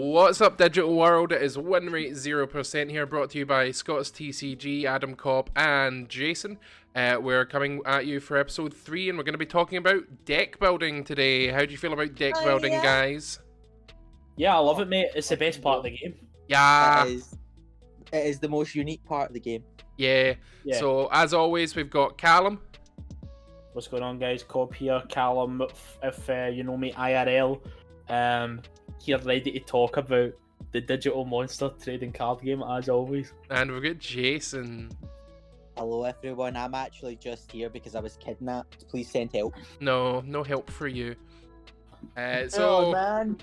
What's up, digital world? It is Winrate 0% here, brought to you by Scots TCG, Adam COB, and Jason. We're coming at you for episode 3, and we're going to be talking about deck building today. How do you feel about deck building, guys? Yeah, I love it, mate. It's the best part of the game. Yeah. It is the most unique part of the game. Yeah. So, as always, we've got Callum. What's going on, guys? Cobb here, Callum, if you know me, IRL. Here ready to talk about the digital monster trading card game, as always. And we've got Jason. Hello everyone, I'm actually just here because I was kidnapped. Please send help. No help for you. Oh man.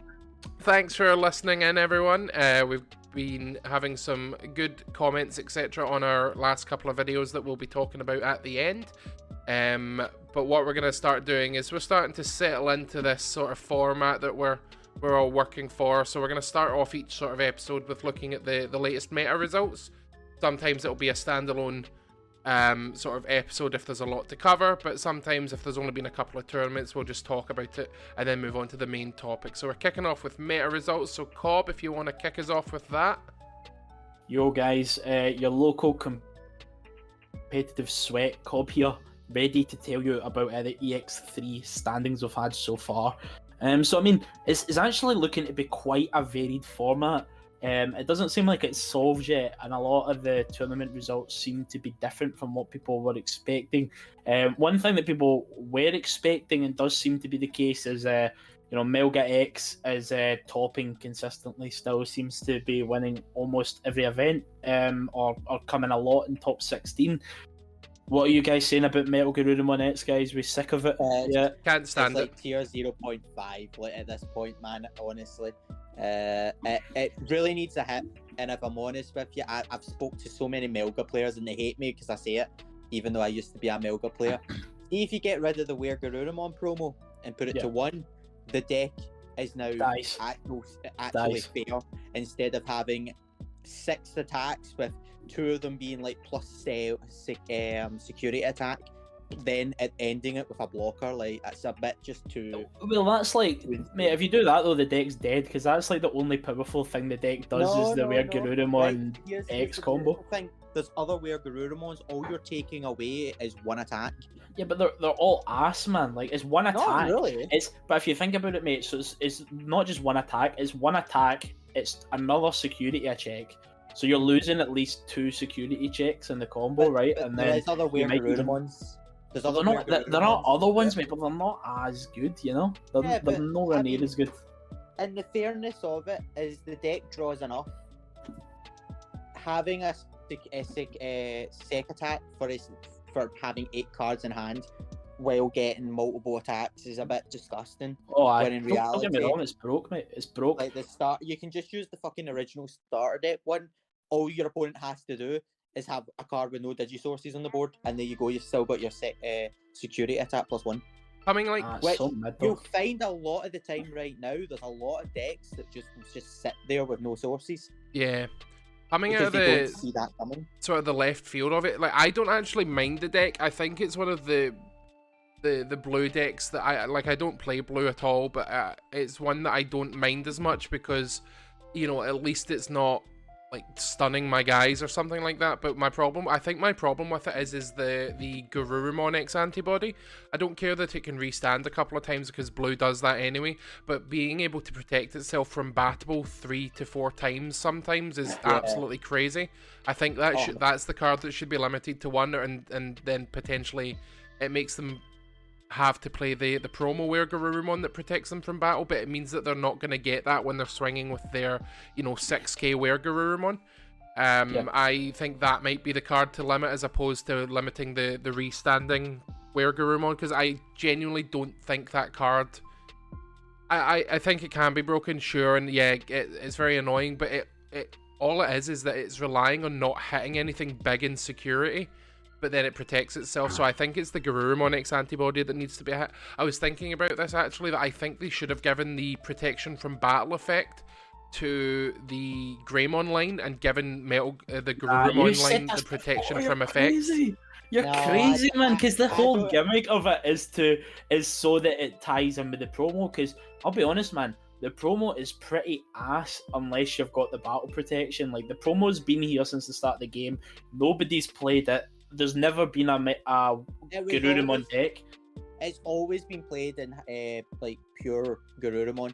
Thanks for listening in, everyone. We've been having some good comments, etc. on our last couple of videos that we'll be talking about at the end. But what we're going to start doing is we're starting to settle into this sort of format that we're all working for. So we're going to start off each sort of episode with looking at the latest meta results. Sometimes it'll be a standalone sort of episode if there's a lot to cover, but sometimes if there's only been a couple of tournaments, we'll just talk about it and then move on to the main topic. So we're kicking off with meta results. So Cobb, if you want to kick us off with that. Yo guys, your local competitive sweat, Cobb here, ready to tell you about the EX3 standings we've had so far. So I mean, it's actually looking to be quite a varied format. It doesn't seem like it's solved yet, and a lot of the tournament results seem to be different from what people were expecting. One thing that people were expecting, and does seem to be the case, is Melga X is topping consistently. Still seems to be winning almost every event, or coming a lot in top 16. What are you guys saying about Metal Garurumon X, guys? We sick of it? Yeah, can't stand it's it. Like tier 0.5 at this point, man. Honestly, it really needs a hit. And if I'm honest with you, I've spoke to so many Melga players and they hate me because I say it, even though I used to be a Melga player. See, if you get rid of the Wear Garurumon promo and put it to 1, the deck is now actually fair. Instead of having 6 attacks with 2 of them being like plus security attack, then ending it with a blocker, like it's a bit just too. Well, that's like, mate, if you do that though, the deck's dead, because that's like the only powerful thing the deck does is the Wear Garurumon X combo. There's other Wear Garurumons. All you're taking away is 1 attack. Yeah, but they're all ass, man. Like, it's 1 attack. Not really. But if you think about it, mate, so it's not just 1 attack. It's 1 attack. It's another security check. So you're losing at least 2 security checks in the combo, right? But and there's other Wear Garurumons. There are other ones, mate, but they're not as good, you know? They're nowhere near as good. And the fairness of it is the deck draws enough. Having a sec attack for having 8 cards in hand while getting multiple attacks is a bit disgusting. When in reality, don't get me wrong, it's broke, mate. It's broke. Like the start, you can just use the fucking original starter deck one. All your opponent has to do is have a card with no Digisources on the board, and there you go. You've still got your security attack +1. Which you'll find a lot of the time right now. There's a lot of decks that just sit there with no sources. Yeah. Coming out of don't see that coming. Sort of the left field of it, like I don't actually mind the deck. I think it's one of the blue decks that I don't play blue at all, but it's one that I don't mind as much because, at least it's not like stunning my guys or something like that. But I think my problem with it is the Garurumon X antibody. I don't care that it can restand a couple of times because blue does that anyway, but being able to protect itself from battable 3 to 4 times sometimes is absolutely crazy. I think that's the card that should be limited to 1, and then potentially it makes them have to play the promo Wear Garurumon that protects them from battle, but it means that they're not going to get that when they're swinging with their 6k Wear Garurumon. I think that might be the card to limit as opposed to limiting the restanding Wear Garurumon, because I genuinely don't think that card, I think it can be broken, sure, and yeah, it's very annoying, but it all it is that it's relying on not hitting anything big in security, but then it protects itself. So I think it's the Garurumon X antibody that needs to be hit. I was thinking about this actually, that I think they should have given the protection from battle effect to the Greymon line and given the Garurumon line the protection from effects. You're crazy, man, because the whole gimmick of it is so that it ties in with the promo. Because I'll be honest, man, the promo is pretty ass unless you've got the battle protection. Like, the promo's been here since the start of the game. Nobody's played it. There's never been a Garurumon deck. It's always been played in like pure Garurumon.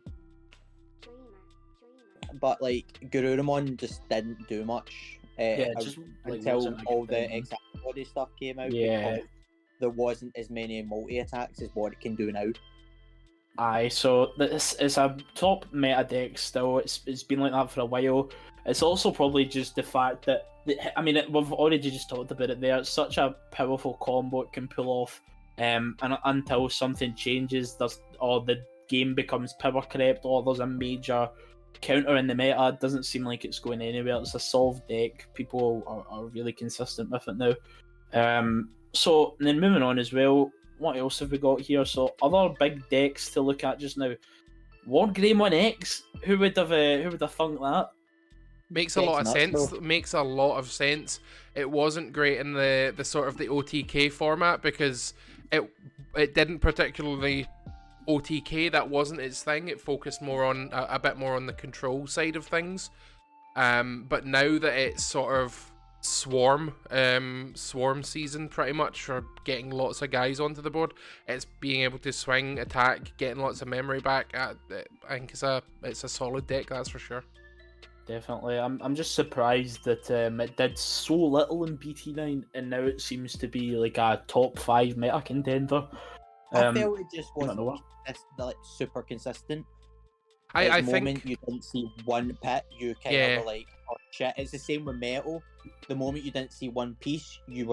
But like Garurumon just didn't do much just like, until all the exact body stuff came out. Yeah, there wasn't as many multi attacks as what it can do now. Aye, so this is a top meta deck still. It's been like that for a while. It's also probably just the fact that we've already just talked about it there. It's such a powerful combo it can pull off. And until something changes, or the game becomes power crept, or there's a major counter in the meta, it doesn't seem like it's going anywhere. It's a solved deck. People are really consistent with it now. So then moving on as well, what else have we got here? So other big decks to look at just now. Wargreymon X. Who would have thunk that? Makes a lot of sense. Makes a lot of sense. It wasn't great in the sort of the OTK format because it didn't particularly OTK. That wasn't its thing. It focused more on a bit more on the control side of things. But now that it's sort of swarm season pretty much for getting lots of guys onto the board, it's being able to swing, attack, getting lots of memory back. I think it's a solid deck, that's for sure. Definitely. I'm just surprised that it did so little in BT9 and now it seems to be like a top 5 meta contender. I felt it just wasn't like super consistent. I the think moment you didn't see one pit, you kind of were like, oh shit. It's the same with Metal. The moment you didn't see one piece, you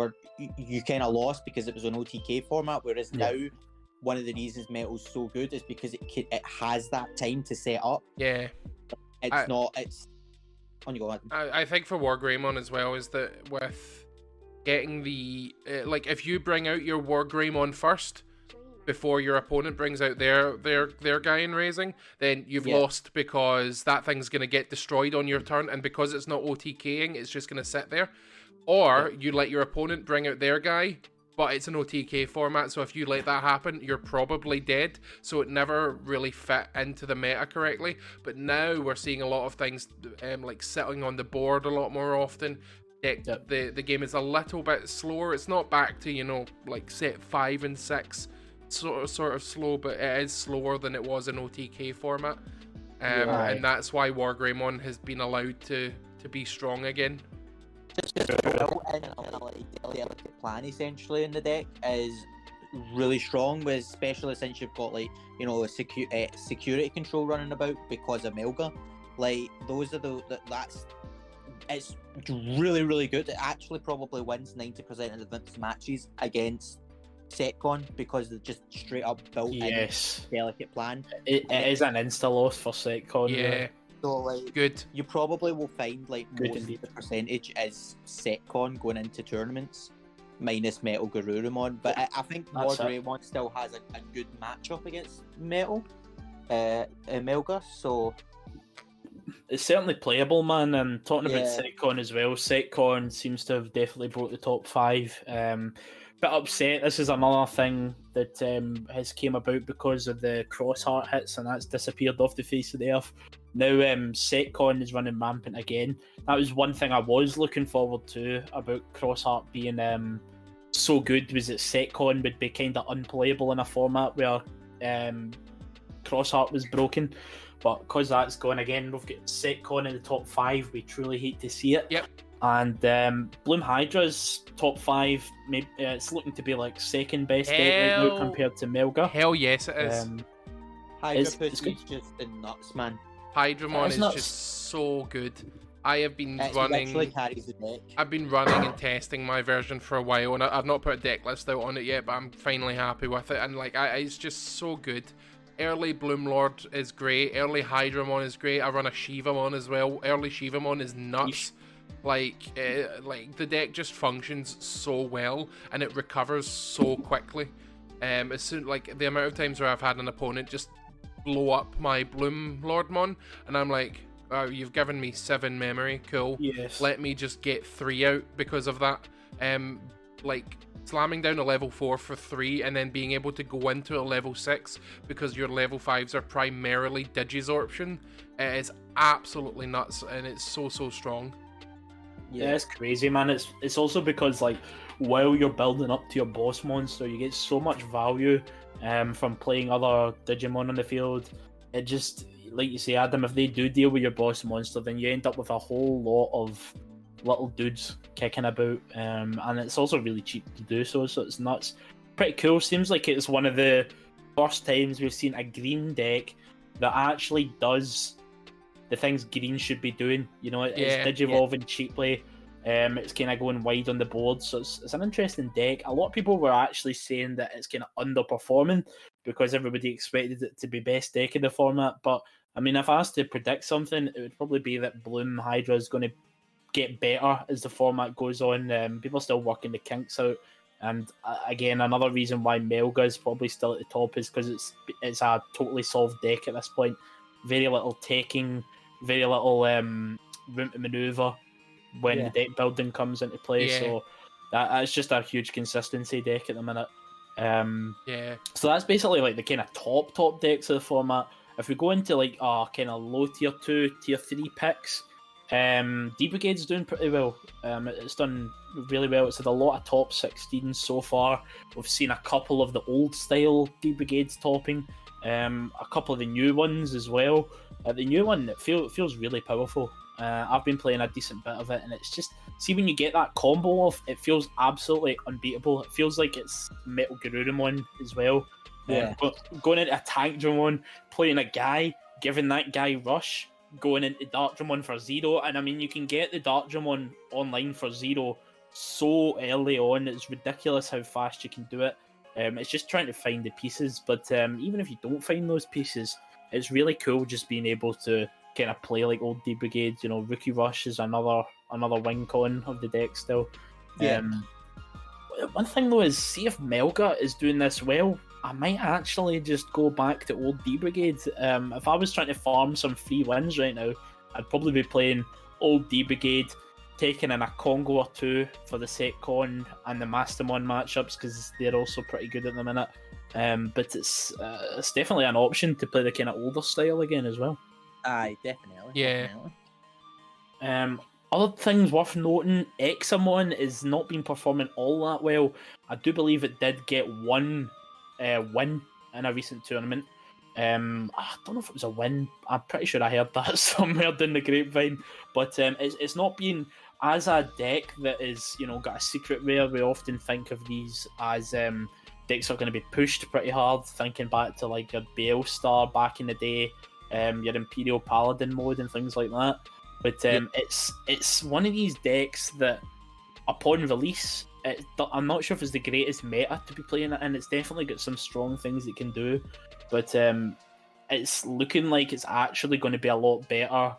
kind of lost because it was an OTK format. Whereas now, one of the reasons Metal's so good is because it has that time to set up. Yeah, it's on you go ahead. I think for Wargreymon as well is that with getting the like if you bring out your Wargreymon first before your opponent brings out their guy in raising, then you've lost because that thing's going to get destroyed on your turn, and because it's not OTKing, it's just going to sit there. Or you let your opponent bring out their guy, but it's an OTK format, so if you let that happen, you're probably dead, so it never really fit into the meta correctly. But now we're seeing a lot of things like sitting on the board a lot more often. The game is a little bit slower. It's not back to, like set 5 and 6 sort of slow, but it is slower than it was in OTK format. And that's why Wargreymon has been allowed to be strong again. Just built in a delicate plan essentially in the deck is really strong, with especially since you've got like a security control running about because of Melga. Like those are it's really, really good. It actually probably wins 90% of the VIPS matches against Setcon because they're just straight up built in delicate plan. It is an insta loss for Setcon. Yeah. So like good. You probably will find like most of the percentage is Setcon going into tournaments, minus Metal Garurumon. But I think Wargreymon still has a good matchup against Metal Melga, so it's certainly playable, man. And talking about Setcon as well, Setcon seems to have definitely broke the top 5. Bit upset. This is another thing that has came about because of the crossheart hits, and that's disappeared off the face of the earth. Now Setcon is running rampant again. That was one thing I was looking forward to about crossheart being so good, was that Setcon would be kind of unplayable in a format where crossheart was broken. But because that's gone again, we've got Setcon in the top 5. We truly hate to see it. Yep. And Bloom Hydra's top 5, maybe it's looking to be like second best deck right now compared to Melga. Hell yes, it is. Hydra Pussy's just the nuts, man. Hydramon is just so good. I have been running. Carries the deck. I've been running and testing my version for a while, and I've not put a deck list out on it yet, but I'm finally happy with it. And like, it's just so good. Early Bloomlord is great. Early Hydramon is great. I run a Shivamon as well. Early Shivamon is nuts. Like the deck just functions so well, and it recovers so quickly. As soon like the amount of times where I've had an opponent just blow up my Bloomlordmon, and I'm like, oh, you've given me 7 memory, cool. Yes. Let me just get 3 out because of that. Like slamming down a level 4 for 3 and then being able to go into a level 6 because your level 5s are primarily Digisorption, it is absolutely nuts, and it's so strong. Yeah, it's crazy, man. It's also because, like, while you're building up to your boss monster, you get so much value from playing other Digimon on the field. It just, like you say, Adam, if they do deal with your boss monster, then you end up with a whole lot of little dudes kicking about, and it's also really cheap to do so it's nuts. Pretty cool. Seems like it's one of the first times we've seen a green deck that actually does the things green should be doing. You know, it's digivolving cheaply. It's kind of going wide on the board, so it's an interesting deck. A lot of people were actually saying that it's kind of underperforming because everybody expected it to be best deck in the format. But I mean, if I was to predict something, it would probably be that Bloom Hydra is going to get better as the format goes on. People are still working the kinks out, and again, another reason why Melga is probably still at the top is because it's a totally solved deck at this point. Very little taking, very little room to maneuver when the deck building comes into play. So that's just a huge consistency deck at the minute. So that's basically like the kind of top decks of the format. If we go into like kind of low tier 2, tier 3 picks, D Brigade's doing pretty well. It's done really well. It's had a lot of top 16s so far. We've seen a couple of the old style D Brigades topping, a couple of the new ones as well. The new one, it feels really powerful. I've been playing a decent bit of it, and it's just, see, when you get that combo off, it feels absolutely unbeatable. It feels like it's Metal Garurumon as well. Going into a tank Dramon, playing a guy, giving that guy rush, going into Dark Dramon for 0, and I mean, you can get the Dark Dramon online for 0 so early on. It's ridiculous how fast you can do it. It's just trying to find the pieces, but even if you don't find those pieces, it's really cool just being able to kind of play like old D Brigade. You know, Rookie Rush is another wing con of the deck still. One thing though is, see if Melga is doing this well, I might actually just go back to old D Brigade. If I was trying to farm some free wins right now, I'd probably be playing old D Brigade, taking in a Congo or 2 for the Setcon and the Mastermon matchups, because they're also pretty good at the minute. But it's definitely an option to play the kind of older style again as well. Aye, definitely. Yeah. Definitely. Other things worth noting, Examon is not been performing all that well. I do believe it did get one win in a recent tournament. I don't know if it was a win. I'm pretty sure I heard that somewhere down the grapevine. But it's not been, as a deck that is, you know, got a secret rare. We often think of these as decks that are going to be pushed pretty hard. Thinking back to like your Bale-Star back in the day, your Imperial Paladin mode and things like that. But it's one of these decks that, upon release, I'm not sure if it's the greatest meta to be playing it in. It's definitely got some strong things it can do, but it's looking like it's actually going to be a lot better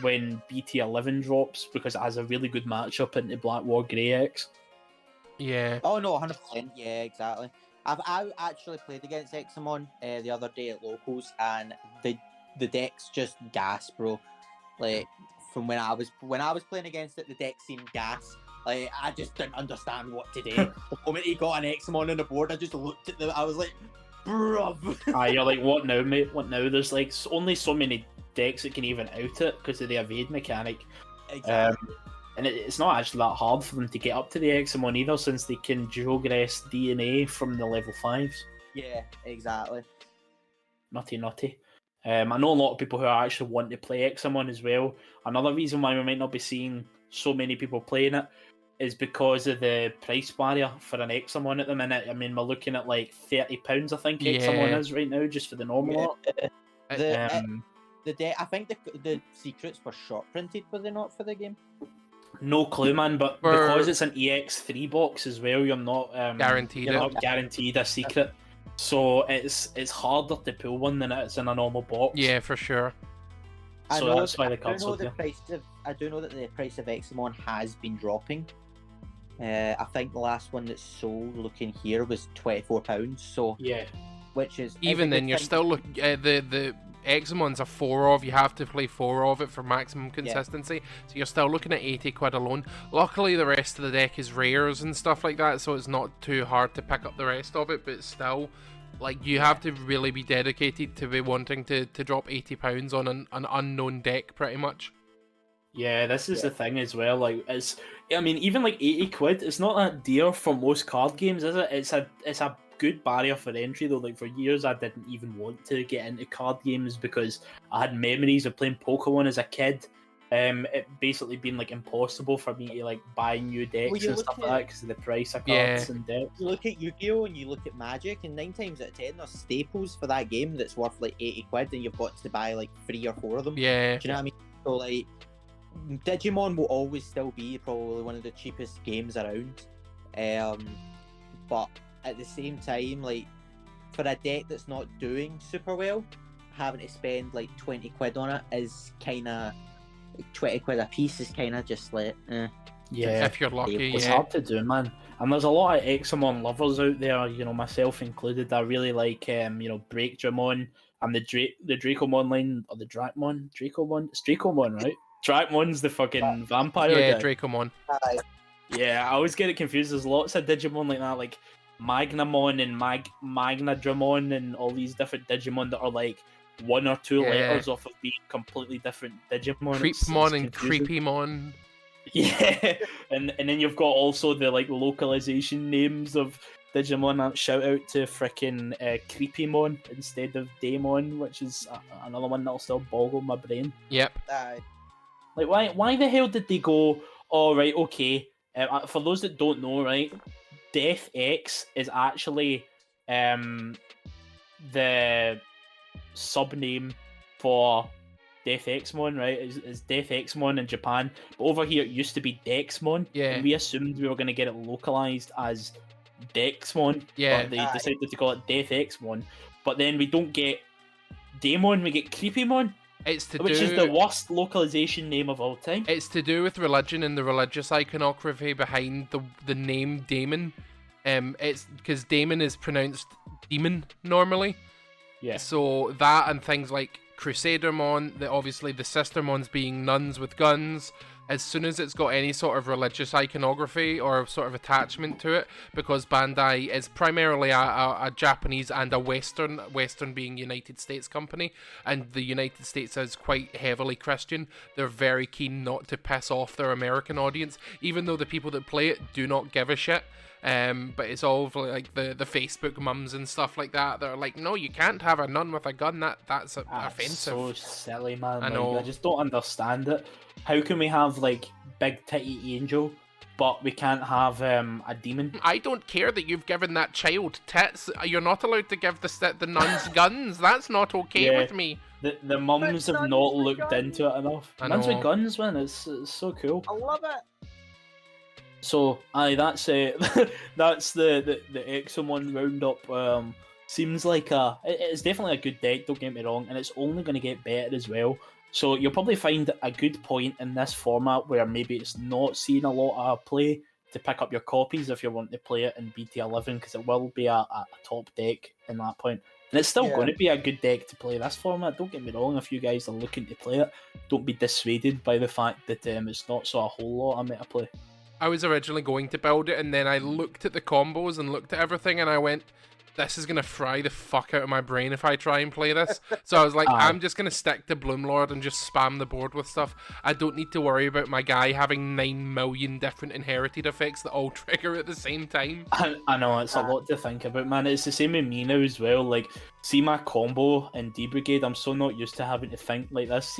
when BT11 drops, because it has a really good matchup into Black War Grey X. Yeah. Oh no, 100%. Yeah, exactly. I actually played against Examon the other day at locals, and the deck's just gas, bro. Like, from when I was playing against it, the deck seemed gas. Like, I just didn't understand what to do. The moment he got an Examon on the board, I just looked at them. I was like, bruv. You're like, what now, mate? What now? There's like only so many decks that can even out it because of the evade mechanic. Exactly. And it's not actually that hard for them to get up to the Examon either, since they can progress DNA from the level 5s. Yeah, exactly. Nutty. I know a lot of people who actually want to play Examon as well. Another reason why we might not be seeing so many people playing it is because of the price barrier for an Examon at the minute. I mean, we're looking at like £30, I think Examon is right now, just for the normal art. The deck, I think the secrets were short printed, were they not, for the game? No clue, man, but because it's an EX3 box as well, you're not guaranteed a secret. So it's harder to pull one than it is in a normal box. Yeah, for sure. So that's why the cards are there. I do know that the price of Examon has been dropping. I think the last one that's sold, looking here, was £24. So yeah, which is, even then, you're still looking. The Examon's a 4 of. You have to play 4 of it for maximum consistency. So you're still looking at 80 quid alone. Luckily, the rest of the deck is rares and stuff like that, so it's not too hard to pick up the rest of it. But still, like, you have to really be dedicated to be wanting to drop £80 on an unknown deck, pretty much. Yeah, this is the thing as well. Like, I mean, even like 80 quid, it's not that dear for most card games, is it? It's a good barrier for entry though. Like, for years I didn't even want to get into card games because I had memories of playing Pokemon as a kid. It basically been like impossible for me to like buy new decks and stuff like that because of the price of cards and decks. You look at Yu-Gi-Oh and you look at Magic, and 9 times out of 10 there's staples for that game that's worth like 80 quid, and you've got to buy like 3 or 4 of them. Yeah. Do you know what I mean? So like, Digimon will always still be probably one of the cheapest games around, but at the same time, like, for a deck that's not doing super well, having to spend like 20 quid on it is kind of, 20 quid a piece is kind of just like, Yeah, if you're lucky. It's hard to do, man. And there's a lot of Examon lovers out there, you know, myself included. I really like, you know, Breakdramon and the Dracomon line, or the Dracmon? Dracomon? It's Dracomon, right? Drakmon's the fucking vampire guy. Dracomon. Yeah, I always get it confused. There's lots of Digimon like that, like Magnamon and Magnadramon and all these different Digimon that are like 1 or 2 letters off of being completely different Digimon. Creepmon and Creepymon. Yeah, and then you've got also the like localization names of Digimon. Shout out to frickin' Creepymon instead of Daemon, which is another one that'll still boggle my brain. Yep. Like, why the hell did they go, oh, right, okay, for those that don't know, right, Death X is actually the sub-name for Death Exmon, right? Is Death Exmon in Japan, but over here it used to be Dexmon, and we assumed we were going to get it localized as Dexmon, but they decided to call it Death Exmon, but then we don't get Daemon, we get Creepymon. Which is the worst localization name of all time. It's to do with religion and the religious iconography behind the name Daemon. It's because Daemon is pronounced demon normally. Yeah. So that and things like Crusadermon, obviously the Sistermons being nuns with guns. As soon as it's got any sort of religious iconography or sort of attachment to it, because Bandai is primarily a Japanese and a Western being United States company, and the United States is quite heavily Christian, they're very keen not to piss off their American audience, even though the people that play it do not give a shit. But it's all like the Facebook mums and stuff like that that are like, no, you can't have a nun with a gun. That's offensive. So silly, man. I know. I just don't understand it. How can we have like Big Titty Angel, but we can't have a demon? I don't care that you've given that child tits. You're not allowed to give the nuns guns. That's not okay with me. The mums have not looked into it enough. Nuns with guns, man. It's so cool. I love it. So, that's that's the Examon roundup. Seems like it's definitely a good deck, don't get me wrong, and it's only going to get better as well. So you'll probably find a good point in this format where maybe it's not seeing a lot of play to pick up your copies if you want to play it in BT11, because it will be a top deck in that point. And it's still going to be a good deck to play this format, don't get me wrong. If you guys are looking to play it, don't be dissuaded by the fact that it's not so a whole lot of meta play. I was originally going to build it, and then I looked at the combos and looked at everything, and I went, this is going to fry the fuck out of my brain if I try and play this. So I was like, I'm just going to stick to Bloomlord and just spam the board with stuff. I don't need to worry about my guy having 9 million different inherited effects that all trigger at the same time. I know, it's a lot to think about, man. It's the same with me now as well. Like, see my combo in D-Brigade, I'm so not used to having to think like this.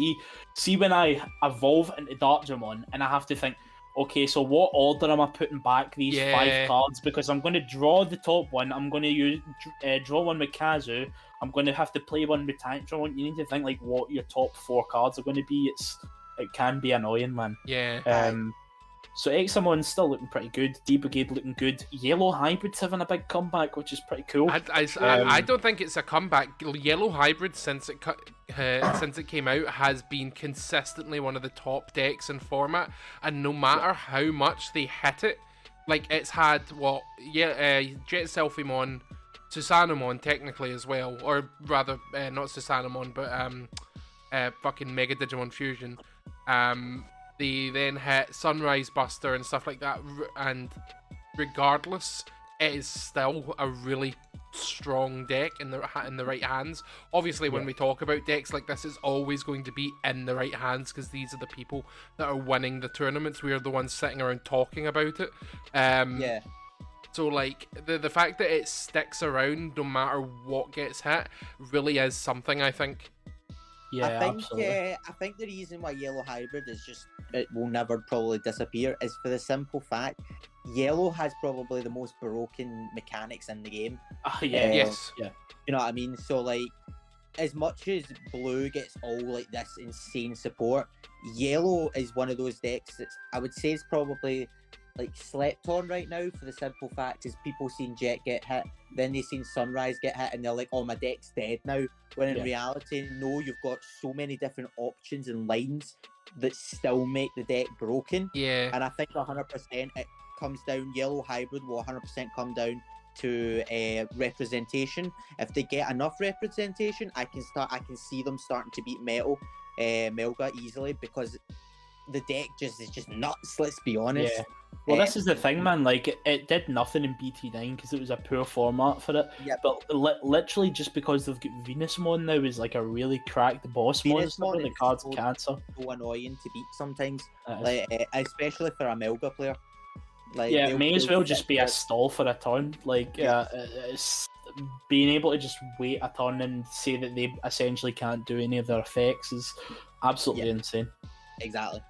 See when I evolve into Darkdramon and I have to think, okay, so what order am I putting back these 5 cards? Because I'm going to draw the top one. I'm going to draw one with Kazu. I'm going to have to play one with Tantrum. You need to think like what your top 4 cards are going to be. It can be annoying, man. Yeah. So Examon's still looking pretty good. D-Brigade looking good. Yellow Hybrid's having a big comeback, which is pretty cool. I don't think it's a comeback. Yellow Hybrid, since it came out, has been consistently one of the top decks in format, and no matter how much they hit it, like it's had Jet Selfimon, Susanomon technically as well, or rather, not Susanomon, but fucking Mega Digimon Fusion. They then hit Sunrise Buster and stuff like that, and regardless, it is still a really strong deck in the right hands. Obviously, when we talk about decks like this, it's always going to be in the right hands because these are the people that are winning the tournaments. We are the ones sitting around talking about it. So like the fact that it sticks around no matter what gets hit really is something, I think. Yeah, absolutely. I think the reason why Yellow Hybrid is just it will never probably disappear is for the simple fact Yellow has probably the most broken mechanics in the game. Yes. Yeah. You know what I mean? So like, as much as Blue gets all like this insane support, Yellow is one of those decks that I would say is probably like slept on right now for the simple fact is people seen Jet get hit, then they seen Sunrise get hit, and they're like, oh, my deck's dead now. When in reality, no, you've got so many different options and lines that still make the deck broken. Yeah. And I think 100% it comes down, Yellow Hybrid will 100% come down to representation. If they get enough representation, I can see them starting to beat Melga easily because the deck is just nuts, let's be honest. Yeah. Well, this is the thing, man. Like, it did nothing in BT9 because it was a poor format for it. Yep. But literally, just because they've got Venusmon now is like a really cracked boss monster with the card's cancer. So annoying to beat sometimes, like especially for a Melga player. Like, yeah, it may as well just be a stall for a turn. Like, it's being able to just wait a turn and say that they essentially can't do any of their effects is absolutely insane. Exactly.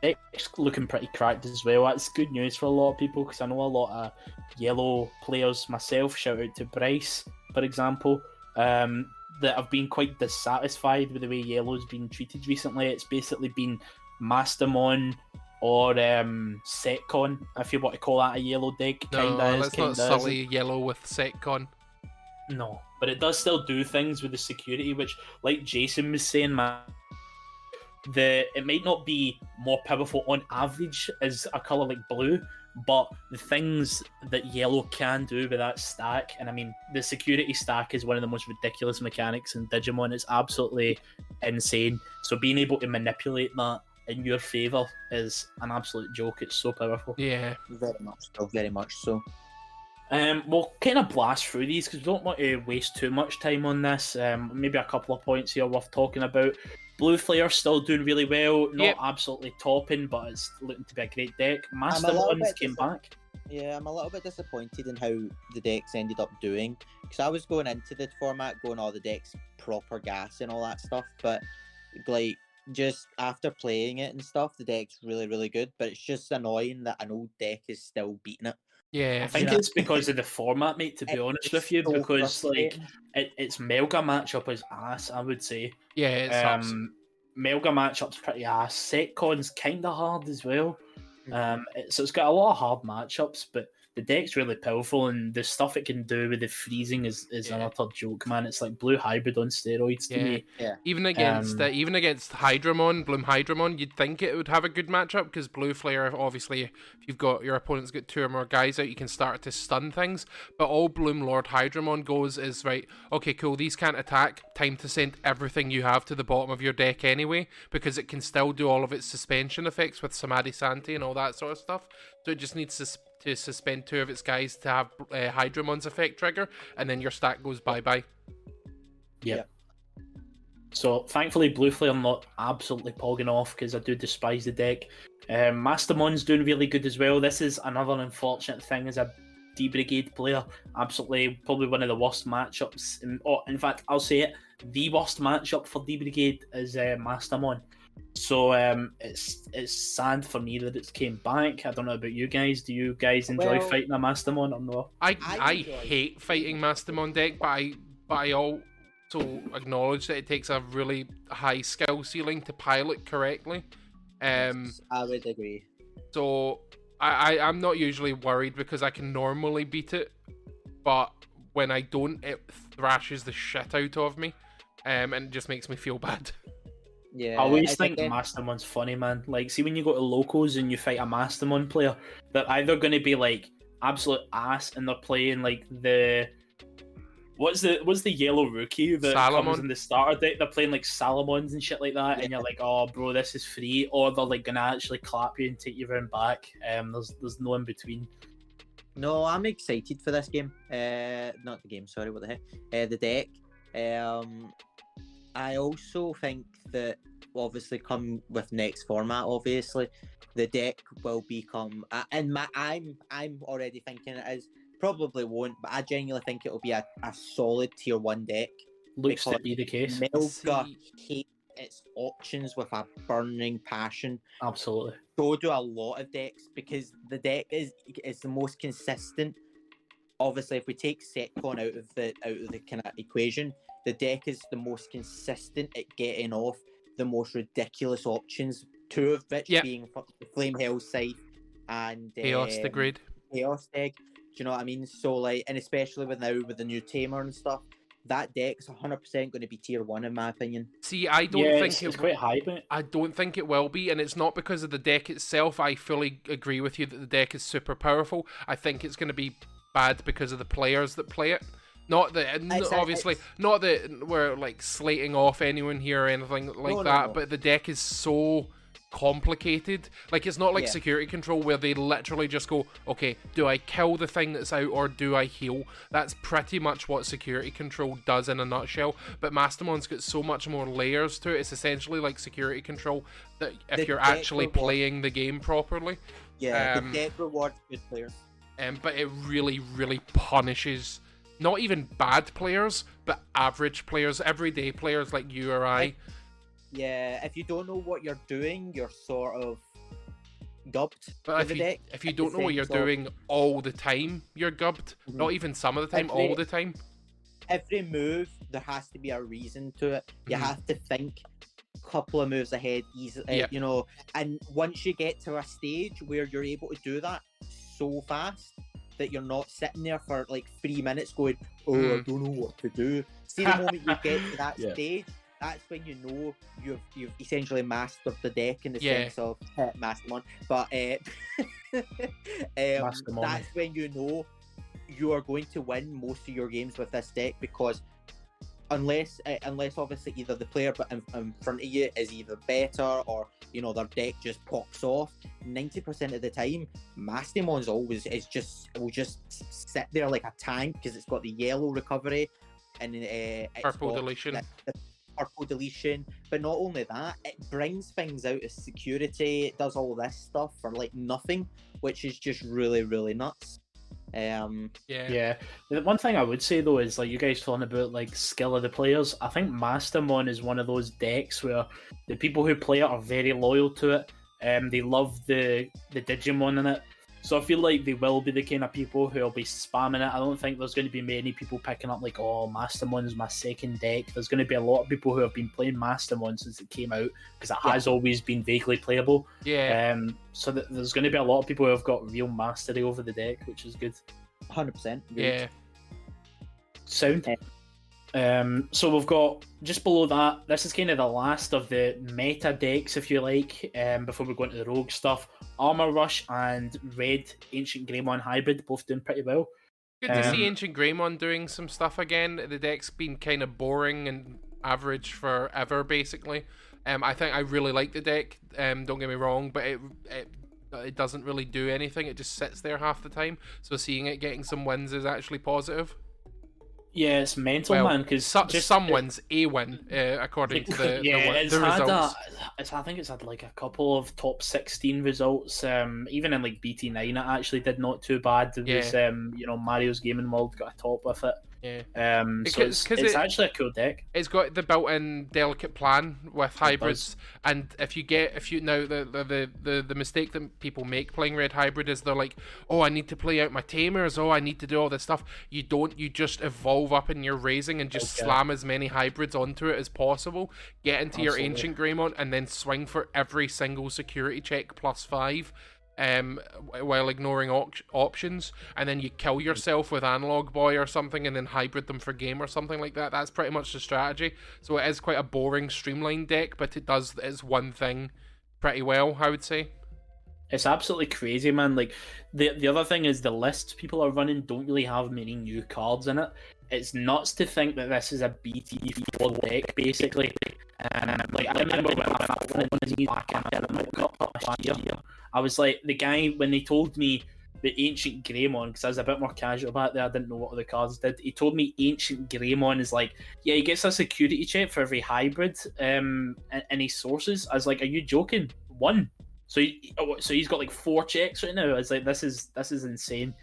It's looking pretty cracked as well. That's good news for a lot of people because I know a lot of Yellow players myself. Shout out to Bryce, for example, that have been quite dissatisfied with the way Yellow's been treated recently. It's basically been Mastamon or Setcon, if you want to call that a Yellow deck. No, let's not sully Yellow with Setcon. No, but it does still do things with the security, which, like Jason was saying, man, it might not be more powerful on average as a colour like Blue, but the things that Yellow can do with that stack, and I mean, the security stack is one of the most ridiculous mechanics in Digimon. It's absolutely insane. So being able to manipulate that in your favour is an absolute joke. It's so powerful. Yeah, very much so. We'll kind of blast through these because we don't want to waste too much time on this. Maybe a couple of points here worth talking about. Blue Flare still doing really well, not absolutely topping, but it's looking to be a great deck. Mastodons came back. Yeah, I'm a little bit disappointed in how the decks ended up doing because I was going into the format going all the decks proper gas and all that stuff, but like just after playing it and stuff, the deck's really, really good, but it's just annoying that an old deck is still beating it. Yeah, I think it's because of the format, mate, to be honest with you, because like its Melga matchup is ass, I would say. Yeah, it sucks. Melga matchup's pretty ass. Setcon's kind of hard as well. So it's got a lot of hard matchups, but the deck's really powerful, and the stuff it can do with the freezing is an utter joke, man. It's like Blue Hybrid on steroids to me. Yeah. Even against Hydramon, Bloom Hydramon, you'd think it would have a good matchup because Blue Flare, obviously, if you've got your opponent's got 2 or more guys out, you can start to stun things. But all Bloom Lord Hydramon goes is, right, okay, cool, these can't attack. Time to send everything you have to the bottom of your deck anyway, because it can still do all of its suspension effects with Samadhi Santi and all that sort of stuff. So it just needs to suspend 2 of its guys to have Hydramon's effect trigger, and then your stack goes bye-bye. Yeah. So thankfully Blue Flare not absolutely pogging off because I do despise the deck. Mastamon's doing really good as well. This is another unfortunate thing as a D Brigade player. Absolutely probably one of the worst matchups. In fact, I'll say it, the worst matchup for D Brigade is Mastamon. So it's sad for me that it came back. I don't know about you guys. Do you guys enjoy fighting a Mastamon or no? I hate fighting Mastamon deck, but I also acknowledge that it takes a really high skill ceiling to pilot correctly. I would agree. So I'm not usually worried because I can normally beat it, but when I don't, it thrashes the shit out of me, and it just makes me feel bad. Yeah, I always think Mastamon's funny, man. Like, see when you go to locals and you fight a Mastamon player, they're either going to be like absolute ass, and they're playing like the what's the yellow rookie that comes in the starter deck? They're playing like Salamons and shit like that, and you're like, oh bro, this is free, or they're like gonna actually clap you and take you round back. There's no in between. No, I'm excited for this game. Not the game, sorry, what the heck? The deck. I also think that obviously come with next format, obviously, the deck will become I'm already thinking it is. Probably won't, but I genuinely think it will be a solid tier 1 deck. Looks to be the case. Melga hates its options with a burning passion. Absolutely. So do a lot of decks, because the deck is the most consistent. Obviously, if we take Setcon out of the kind of equation, the deck is the most consistent at getting off the most ridiculous options. 2 of which being Flame Hell Scythe and Chaos the Grid. Chaos Egg. Do you know what I mean? So like, and especially with the new Tamer and stuff, that deck's 100% going to be tier 1 in my opinion. See, I don't think it's quite high, but I don't think it will be, and it's not because of the deck itself. I fully agree with you that the deck is super powerful. I think it's going to be bad because of the players that play it. Not that, obviously, not that we're like slating off anyone here or anything like that, no. but the deck is so complicated. Like, it's not like security control where they literally just go, okay, do I kill the thing that's out or do I heal? That's pretty much what security control does in a nutshell. But Mastermon's got so much more layers to it. It's essentially like security control that if you're actually playing the game properly. Yeah, the deck rewards good players. But it really, really punishes not even bad players, but average players, everyday players like you or I. Yeah, if you don't know what you're doing, you're sort of gubbed. But if you don't know what you're doing all the time, you're gubbed. Mm-hmm. Not even some of the time, all the time. Every move, there has to be a reason to it. You have to think a couple of moves ahead, easily, you know. And once you get to a stage where you're able to do that so fast that you're not sitting there for like 3 minutes going, I don't know what to do. See, the moment you get to that stage, that's when you know you've essentially mastered the deck in the sense of Mastermon. But that's when you know you are going to win most of your games with this deck, because unless obviously either the player in front of you is either better or, you know, their deck just pops off, 90% of the time Mastermon's will just sit there like a tank, because it's got the yellow recovery and purple deletion. The purple deletion, but not only that, it brings things out of security. It does all this stuff for like nothing, which is just really, really nuts. The one thing I would say though is, like, you guys talking about like skill of the players, I think Mastermon is one of those decks where the people who play it are very loyal to it. They love the Digimon in it. So I feel like they will be the kind of people who will be spamming it. I don't think there's going to be many people picking up like, oh, Mastermon's my second deck. There's going to be a lot of people who have been playing Mastermon since it came out, because it has always been vaguely playable. So there's going to be a lot of people who have got real mastery over the deck, which is good. 100%. Yeah. Sound. So we've got, just below that, this is kind of the last of the meta decks, if you like, before we go into the rogue stuff. Armor Rush and Red Ancient Greymon Hybrid, both doing pretty well. Good to see Ancient Greymon doing some stuff again. The deck's been kind of boring and average forever, basically. I think I really like the deck, don't get me wrong, but it doesn't really do anything. It just sits there half the time. So seeing it getting some wins is actually positive. Yeah, it's mental, man. Because someone's a win, according to the results. I think it's had like a couple of top 16 results. Even in like BT9, it actually did not too bad. It was, Mario's Gaming World got a top with it. Yeah. So it's actually a cool deck. It's got the built-in delicate plan with hybrids, and if you now the mistake that people make playing Red Hybrid is they're like, oh, I need to play out my tamers, I need to do all this stuff. You don't. You just evolve up in your raising and just slam as many hybrids onto it as possible. Get into your Ancient Greymon and then swing for every single security check +5. While ignoring options, and then you kill yourself with Analog Boy or something and then hybrid them for game or something like that. That's pretty much the strategy. So it is quite a boring streamlined deck, but it does its one thing pretty well, I would say. It's absolutely crazy, man. Like the other thing is the lists people are running don't really have many new cards in it. It's nuts to think that this is a BT4 deck, basically. Like I remember when I found one back in the World Cup last year, I was like, the guy, when they told me the Ancient Greymon, because I was a bit more casual back there, I didn't know what the cards did. He told me Ancient Greymon is like, yeah, he gets a security check for every hybrid in his sources. I was like, are you joking? One. So he's got like 4 checks right now. I was like, this is insane.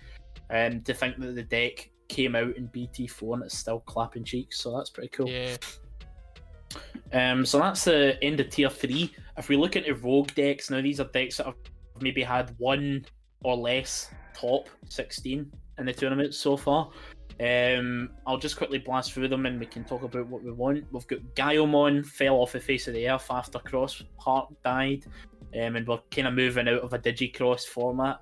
To think that the deck came out in BT4 and it's still clapping cheeks, so that's pretty cool. Yeah. So that's the end of tier 3. If we look into rogue decks, now these are decks that have maybe had 1 or less top 16 in the tournament so far. I'll just quickly blast through them and we can talk about what we want. We've got Gaiomon, fell off the face of the earth after Cross Heart died, and we're kind of moving out of a Digicross format.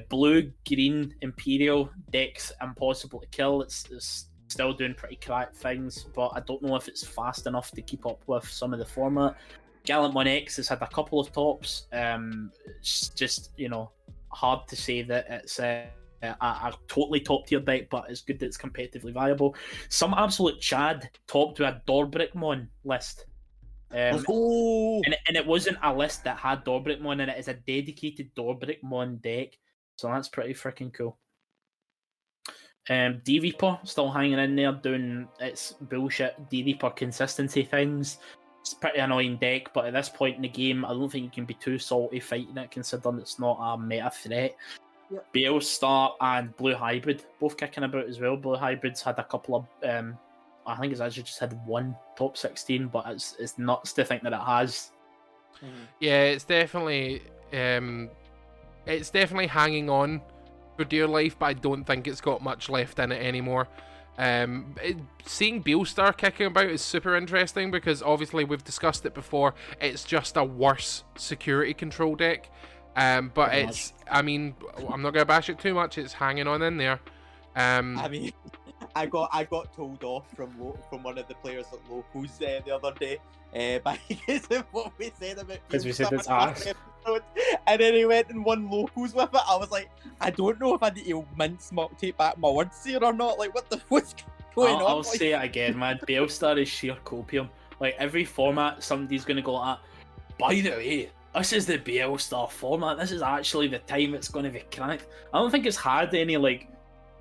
Blue-green Imperial, decks impossible to kill. It's still doing pretty crack things, but I don't know if it's fast enough to keep up with some of the format. Gallantmon X has had a couple of tops. It's just, hard to say that it's a totally top tier deck, but it's good that it's competitively viable. Some absolute Chad topped to a Dorbrickmon list. And it wasn't a list that had Dorbrickmon in it. It's a dedicated Dorbrickmon deck, so that's pretty freaking cool. D-Reaper still hanging in there doing its bullshit D-Reaper consistency things. It's a pretty annoying deck, but at this point in the game, I don't think you can be too salty fighting it, considering it's not a meta threat. Yep. Bale-Star and Blue Hybrid both kicking about as well. Blue Hybrid's had a couple of I think it's actually just had 1 top 16, but it's nuts to think that it has. Yeah, it's definitely hanging on for dear life, but I don't think it's got much left in it anymore. Seeing Beelstar kicking about is super interesting because obviously we've discussed it before. It's just a worse security control deck, but it's. I mean, I'm not gonna bash it too much. It's hanging on in there. I mean, I got told off from one of the players at locals the other day by because of what we said about. Because we said it's ass. And then he went and won locals with it. I was like, I don't know if I need to take back my words here or not. Like, what's going on? I'll say it again, man. Bale-Star is sheer copium. Like, every format, somebody's going to go like that. By the way, this is the Bale-Star format. This is actually the time it's going to be cracked. I don't think it's had any, like,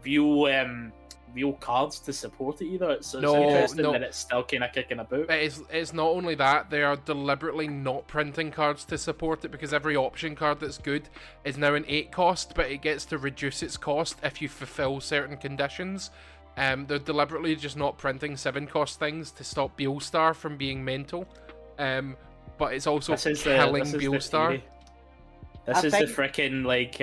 real cards to support it either. It's interesting that it's still kind of kicking about. It's not only that, they are deliberately not printing cards to support it because every option card that's good is now an 8 cost, but it gets to reduce its cost if you fulfill certain conditions. They're deliberately just not printing 7 cost things to stop Beelstar from being mental. But it's also killing Beelstar. This is the freaking, like,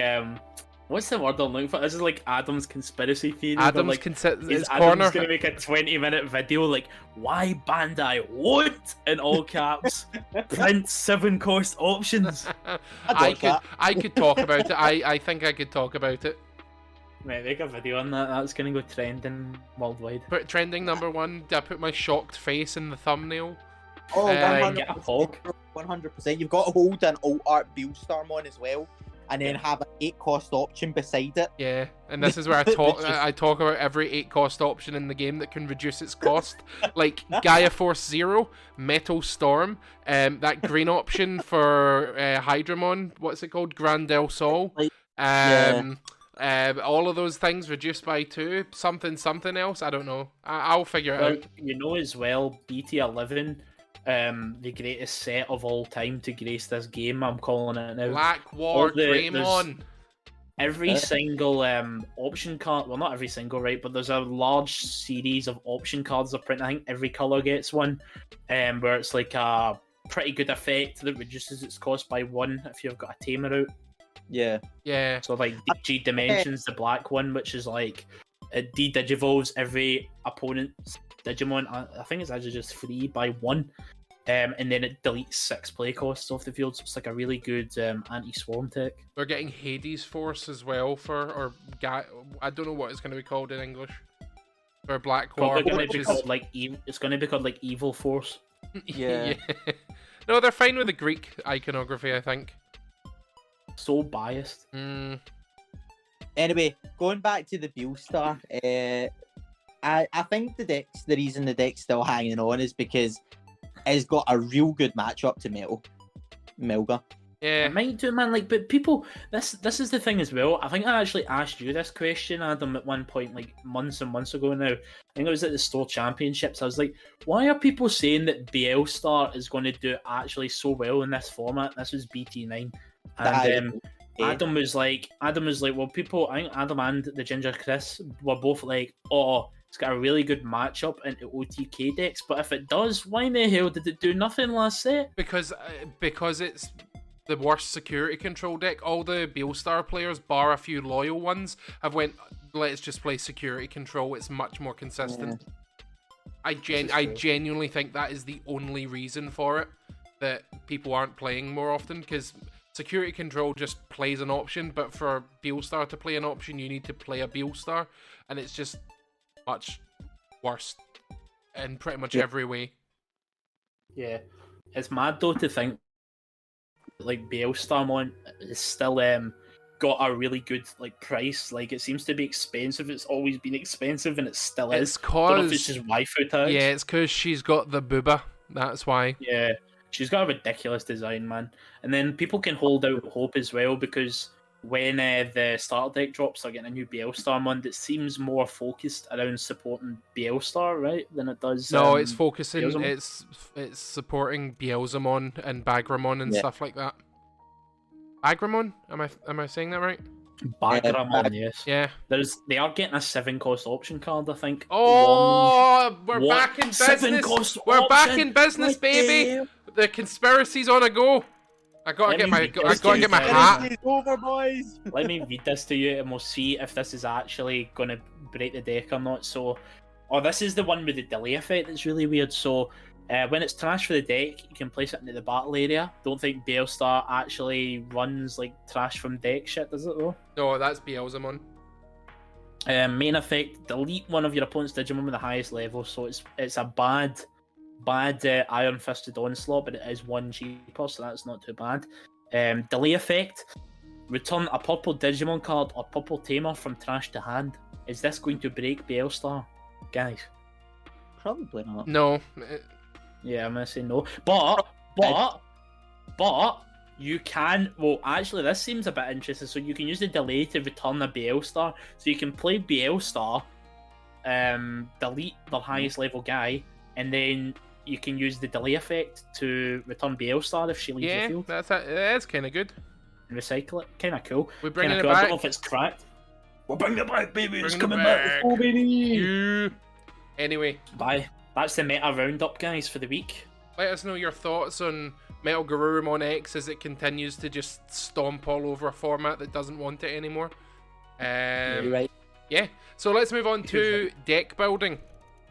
what's the word I'm looking for? This is like Adam's conspiracy theory. Adam's Adam's corner. Gonna make a 20-minute video like, why Bandai won't, in all caps, print 7 cost options. I could talk about it. I think I could talk about it. Mate, make a video on that. That's gonna go trending worldwide. Put trending number 1. Did I put my shocked face in the thumbnail? Oh, get a hog. 100%. You've got to hold an alt art Beelstar on as well. And then have an 8 cost option beside it. Yeah, and this is where I talk about every 8 cost option in the game that can reduce its cost, like Gaia Force 0, Metal Storm, that green option for Hydramon. What's it called? Grand Del Sol. All of those things reduced by 2. Something else. I don't know. I'll figure it out. You know as well, BT11. The greatest set of all time to grace this game, I'm calling it now. Black War Greymon. Every single option card, well, not every single, right, but there's a large series of option cards they're printing. I think every colour gets one, where it's like a pretty good effect that reduces its cost by 1 if you've got a tamer out. Yeah. So like G Dimensions, the black one, which is like it de-digivolves every opponent's Digimon. I think it's actually just 3 by 1. And then it deletes 6 play costs off the field, so it's like a really good anti-swarm tech. We're getting Hades Force as well I don't know what it's going to be called in English. For Black War, it's going to be called like Evil Force. Yeah. No, they're fine with the Greek iconography, I think. So biased. Anyway, going back to the Beelstar, I think the reason the deck's still hanging on is because it's got a real good matchup to Melga. Yeah, It might do, man. Like, but people, this is the thing as well. I think I actually asked you this question, Adam, at one point, like months and months ago now. I think it was at the Store Championships. I was like, why are people saying that Bielstar is going to do actually so well in this format? This was BT9, and Adam was like, well, people. I think Adam and the Ginger Chris were both like, oh, it's got a really good matchup into OTK decks. But if it does, why in the hell did it do nothing last set? because it's the worst security control deck. All the Beelstar players, bar a few loyal ones, have went, let's just play security control. It's much more consistent. I genuinely think that is the only reason for it, that people aren't playing more often, because security control just plays an option, but for Beelstar to play an option, you need to play a Beelstar, and it's just much worse in pretty much every way. Yeah, it's mad though to think like Bielstar is still got a really good like price. Like, it seems to be expensive. It's always been expensive, and it still is. It's Don't know if it's just waifu tags. Yeah, it's because she's got the booba. That's why. Yeah, she's got a ridiculous design, man. And then people can hold out hope as well, because when the starter deck drops, they're getting a new Bielstar mod. It seems more focused around supporting Bielstar, right, than it does. No, it's focusing. Bielsamon. It's supporting Bielsamon and Bagramon and stuff like that. Bagramon? Am I saying that right? Bagramon, yes. Yeah. They are getting a 7-cost option card, I think. Oh, we're back in business. 7-cost We're back option. in business, baby. The conspiracy's on a go. I gotta get my hat. It's over, boys. Let me read this to you, and we'll see if this is actually going to break the deck or not. So, this is the one with the delay effect that's really weird. So, when it's trash for the deck, you can place it into the battle area. Don't think Bielstar actually runs like trash from deck shit, does it though? No, that's Bielsamon. Main effect: delete one of your opponent's Digimon with the highest level. So it's a bad Iron Fisted Onslaught, but it is 1 cheaper, so that's not too bad. Delay effect: return a purple Digimon card or purple Tamer from trash to hand. Is this going to break Bielstar, guys? Probably not. No. Yeah, I'm gonna say no. But you can. Well, actually, this seems a bit interesting. So you can use the delay to return a Bielstar. So you can play Bielstar, delete their highest level guy, and then you can use the delay effect to return Bielstar if she leaves the field. That's kind of good. And recycle it. Kind of cool. We're bringing it cool. back. I don't know if it's cracked. We're bringing it back, baby. It's Bringing coming it back. Oh, baby. You. Anyway. Bye. That's the meta roundup, guys, for the week. Let us know your thoughts on Metal Garurumon X as it continues to just stomp all over a format that doesn't want it anymore. You're right. Yeah, so let's move on to deck building.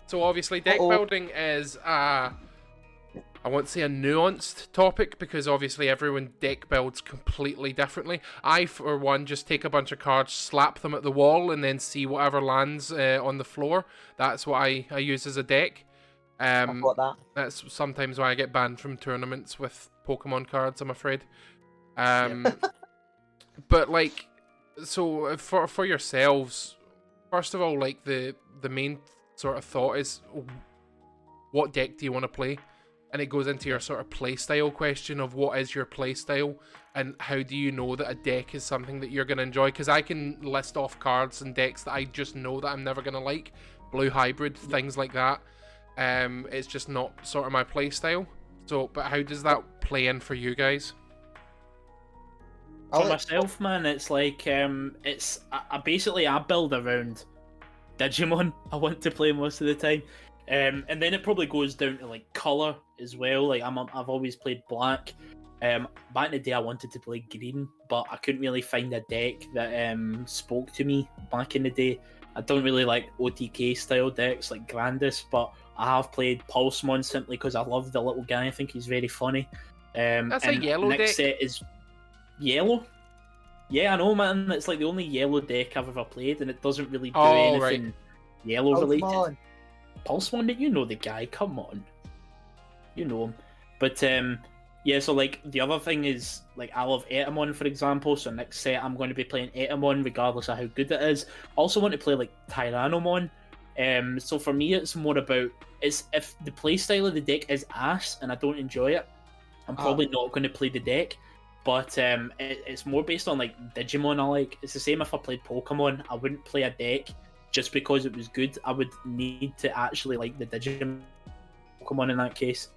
So obviously deck building is I won't say a nuanced topic, because obviously everyone deck builds completely differently. I, for one, just take a bunch of cards, slap them at the wall, and then see whatever lands on the floor. That's what I use as a deck. I've got that. That's sometimes why I get banned from tournaments with Pokemon cards, I'm afraid. But like, so for yourselves, first of all, like the main sort of thought is, what deck do you want to play? And it goes into your sort of play style question of what is your play style, and how do you know that a deck is something that you're going to enjoy? Because I can list off cards and decks that I just know that I'm never going to like. Blue Hybrid, things like that. It's just not sort of my play style. So, but how does that play in for you guys? For myself, man, it's like it's I basically build around Digimon. I want to play most of the time, and then it probably goes down to like color as well. Like I've always played black. Back in the day, I wanted to play green, but I couldn't really find a deck that spoke to me back in the day. I don't really like OTK style decks like Grandis, but I have played Pulsemon simply because I love the little guy. I think he's very funny. That's a yellow deck. Next set is yellow. Yeah, I know, man. It's like the only yellow deck I've ever played, and it doesn't really do anything yellow related. Pulsemon, you know the guy. Come on, you know him. But Yeah, so like the other thing is like I love Etamon, for example. So next set I'm going to be playing Etamon regardless of how good it is. I also want to play like Tyrannomon. So for me it's more about if the playstyle of the deck is ass and I don't enjoy it, I'm probably not going to play the deck. But it's more based on like Digimon I like. It's the same if I played Pokemon. I wouldn't play a deck just because it was good. I would need to actually like the Digimon Pokemon in that case.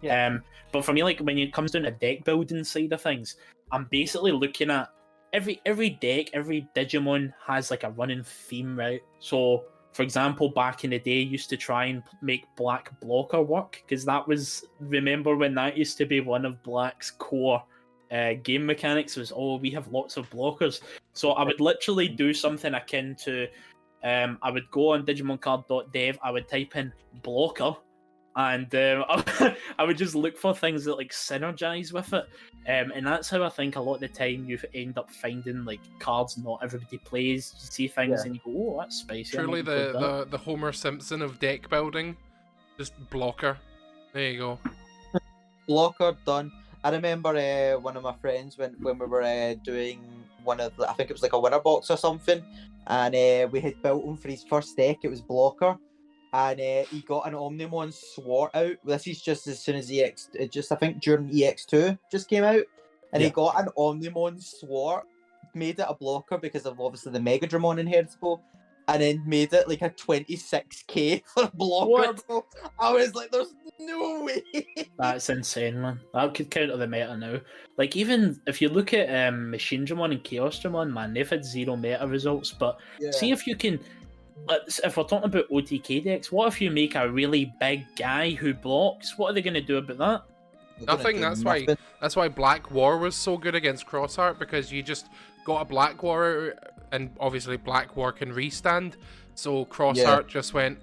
Yeah. But for me, like when it comes down to deck building side of things, I'm basically looking at every deck, every Digimon has like a running theme, right? So, for example, back in the day, I used to try and make Black blocker work because remember when that used to be one of Black's core game mechanics was, we have lots of blockers. So I would literally do something akin to, I would go on digimoncard.dev, I would type in blocker, and I would just look for things that like synergize with it, and that's how I think a lot of the time you end up finding like cards not everybody plays. You see things and you go, that's spicy. Truly the Homer Simpson of deck building, just blocker. There you go. Blocker done. I remember one of my friends when we were doing one of I think it was like a winner box or something, and we had built him for his first deck. It was blocker. And he got an Omnimon Swart out. This is just as soon as I think during EX2 just came out. And he got an Omnimon Swart, made it a blocker because of obviously the Megadramon inheritable, and then made it like a 26k for a blocker. What? Bro. I was like, there's no way. That's insane, man. That could counter the meta now. Like, even if you look at Machine Dramon and Chaos Dramon, man, they've had 0 meta results. But see if you can... If we're talking about OTK decks, what if you make a really big guy who blocks? What are they going to do about that? Nothing. That's why Black War was so good against Crossheart, because you just got a Black War, and obviously Black War can restand. So Crossheart just went,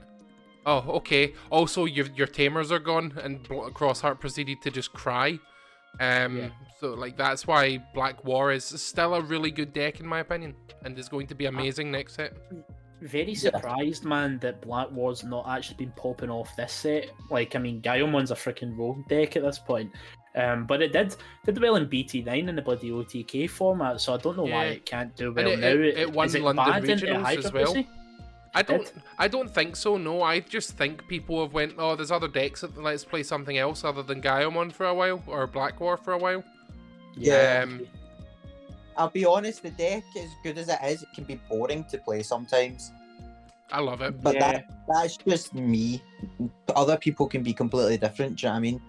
oh, okay. Also, your tamers are gone, and Crossheart proceeded to just cry. So like that's why Black War is still a really good deck in my opinion, and is going to be amazing next set. Very surprised, man, that Black War's not actually been popping off this set. Like, I mean, Gaiamon's a freaking rogue deck at this point. But it did well in BT9 in the bloody OTK format, so I don't know why it can't do well now. It won London bad regionals as well. Pussy? I don't think so, no. I just think people have went, oh, there's other decks, let's play something else other than Gaiamon for a while, or Black War for a while. Yeah. I'll be honest, the deck, as good as it is, it can be boring to play sometimes. I love it. But that's just me. Other people can be completely different, do you know what I mean?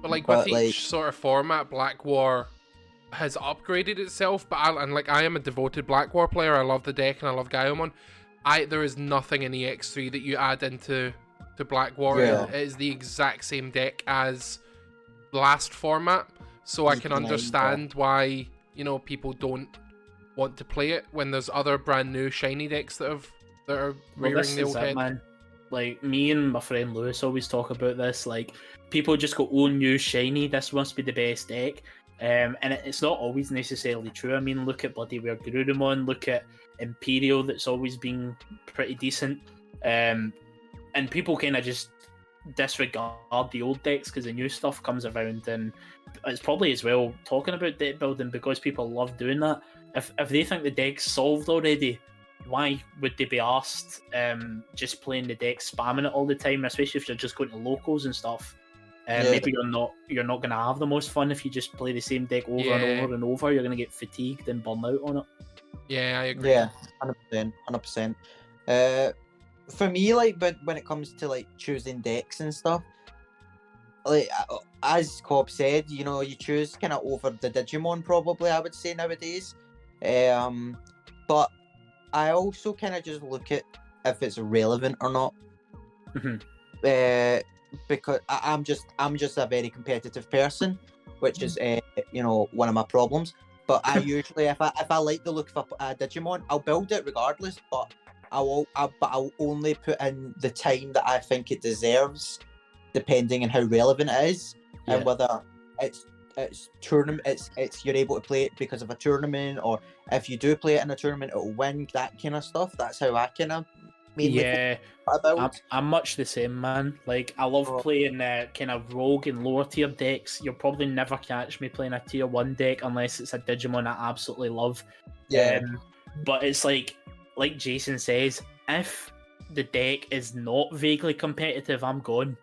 But with each sort of format, Black War has upgraded itself, but I am a devoted Black War player. I love the deck and I love Gaiamon. There is nothing in EX3 that you add into Black War. Yeah. It is the exact same deck as last format, so I can understand why people don't want to play it when there's other brand new shiny decks that are rearing the old head. Man. Like, me and my friend Lewis always talk about this. Like, people just go, oh, new shiny, this must be the best deck. And it's not always necessarily true. I mean, look at bloody Garurumon, look at Imperial, that's always been pretty decent. And people kind of just disregard the old decks because the new stuff comes around, and it's probably as well talking about deck building because people love doing that. If they think the deck's solved already, why would they be asked just playing the deck, spamming it all the time, especially if you're just going to locals and stuff? Maybe you're not going to have the most fun if you just play the same deck over and over and over. You're going to get fatigued and burn out on it. Yeah, I agree. Yeah, 100%. For me, like, but when it comes to like choosing decks and stuff, like as Cobb said, you choose kind of over the Digimon probably, I would say nowadays. But I also kind of just look at if it's relevant or not. Because I'm just a very competitive person, which is one of my problems. But I usually, if I like the look of a Digimon, I'll build it regardless. But I'll only put in the time that I think it deserves, depending on how relevant it is, and whether it's tournament, it's you're able to play it because of a tournament, or if you do play it in a tournament, it'll win, that kind of stuff. That's how I kind of mainly Yeah, about. I'm much the same, man. Like, I love Oh. playing kind of rogue and lower tier decks. You'll probably never catch me playing a tier 1 deck unless it's a Digimon I absolutely love. But it's like Jason says, if the deck is not vaguely competitive, I'm gone.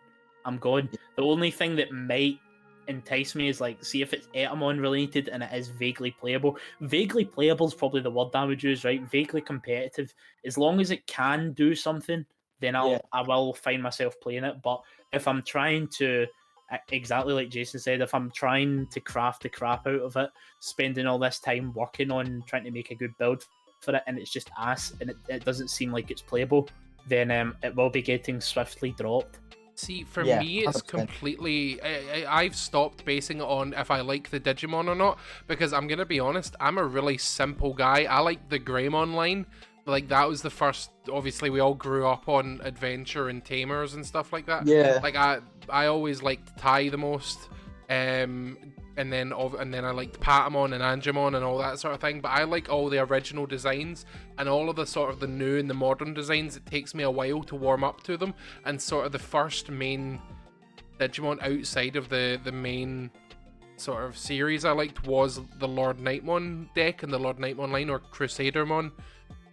The only thing that might entice me is like, see if it's Etamon related and it is vaguely playable. Vaguely playable is probably the word I would use, right? Vaguely competitive. As long as it can do something, then I will find myself playing it. But if I'm trying to, exactly like Jason said, if I'm trying to craft the crap out of it, spending all this time working on trying to make a good build for it, and it's just ass, and it doesn't seem like it's playable, then it will be getting swiftly dropped. See, for me, it's 100%. completely... I've stopped basing it on if I like the Digimon or not, because I'm going to be honest, I'm a really simple guy. I like the Greymon line. Like, that was the first... Obviously, we all grew up on Adventure and Tamers and stuff like that. Yeah. Like, I always liked Tai the most. And then I liked Patamon and Angemon and all that sort of thing. But I like all the original designs and all of the sort of the new and the modern designs. It takes me a while to warm up to them. And sort of the first main Digimon outside of the main sort of series I liked was the Lord Nightmon deck and the Lord Nightmon line, or Crusadermon.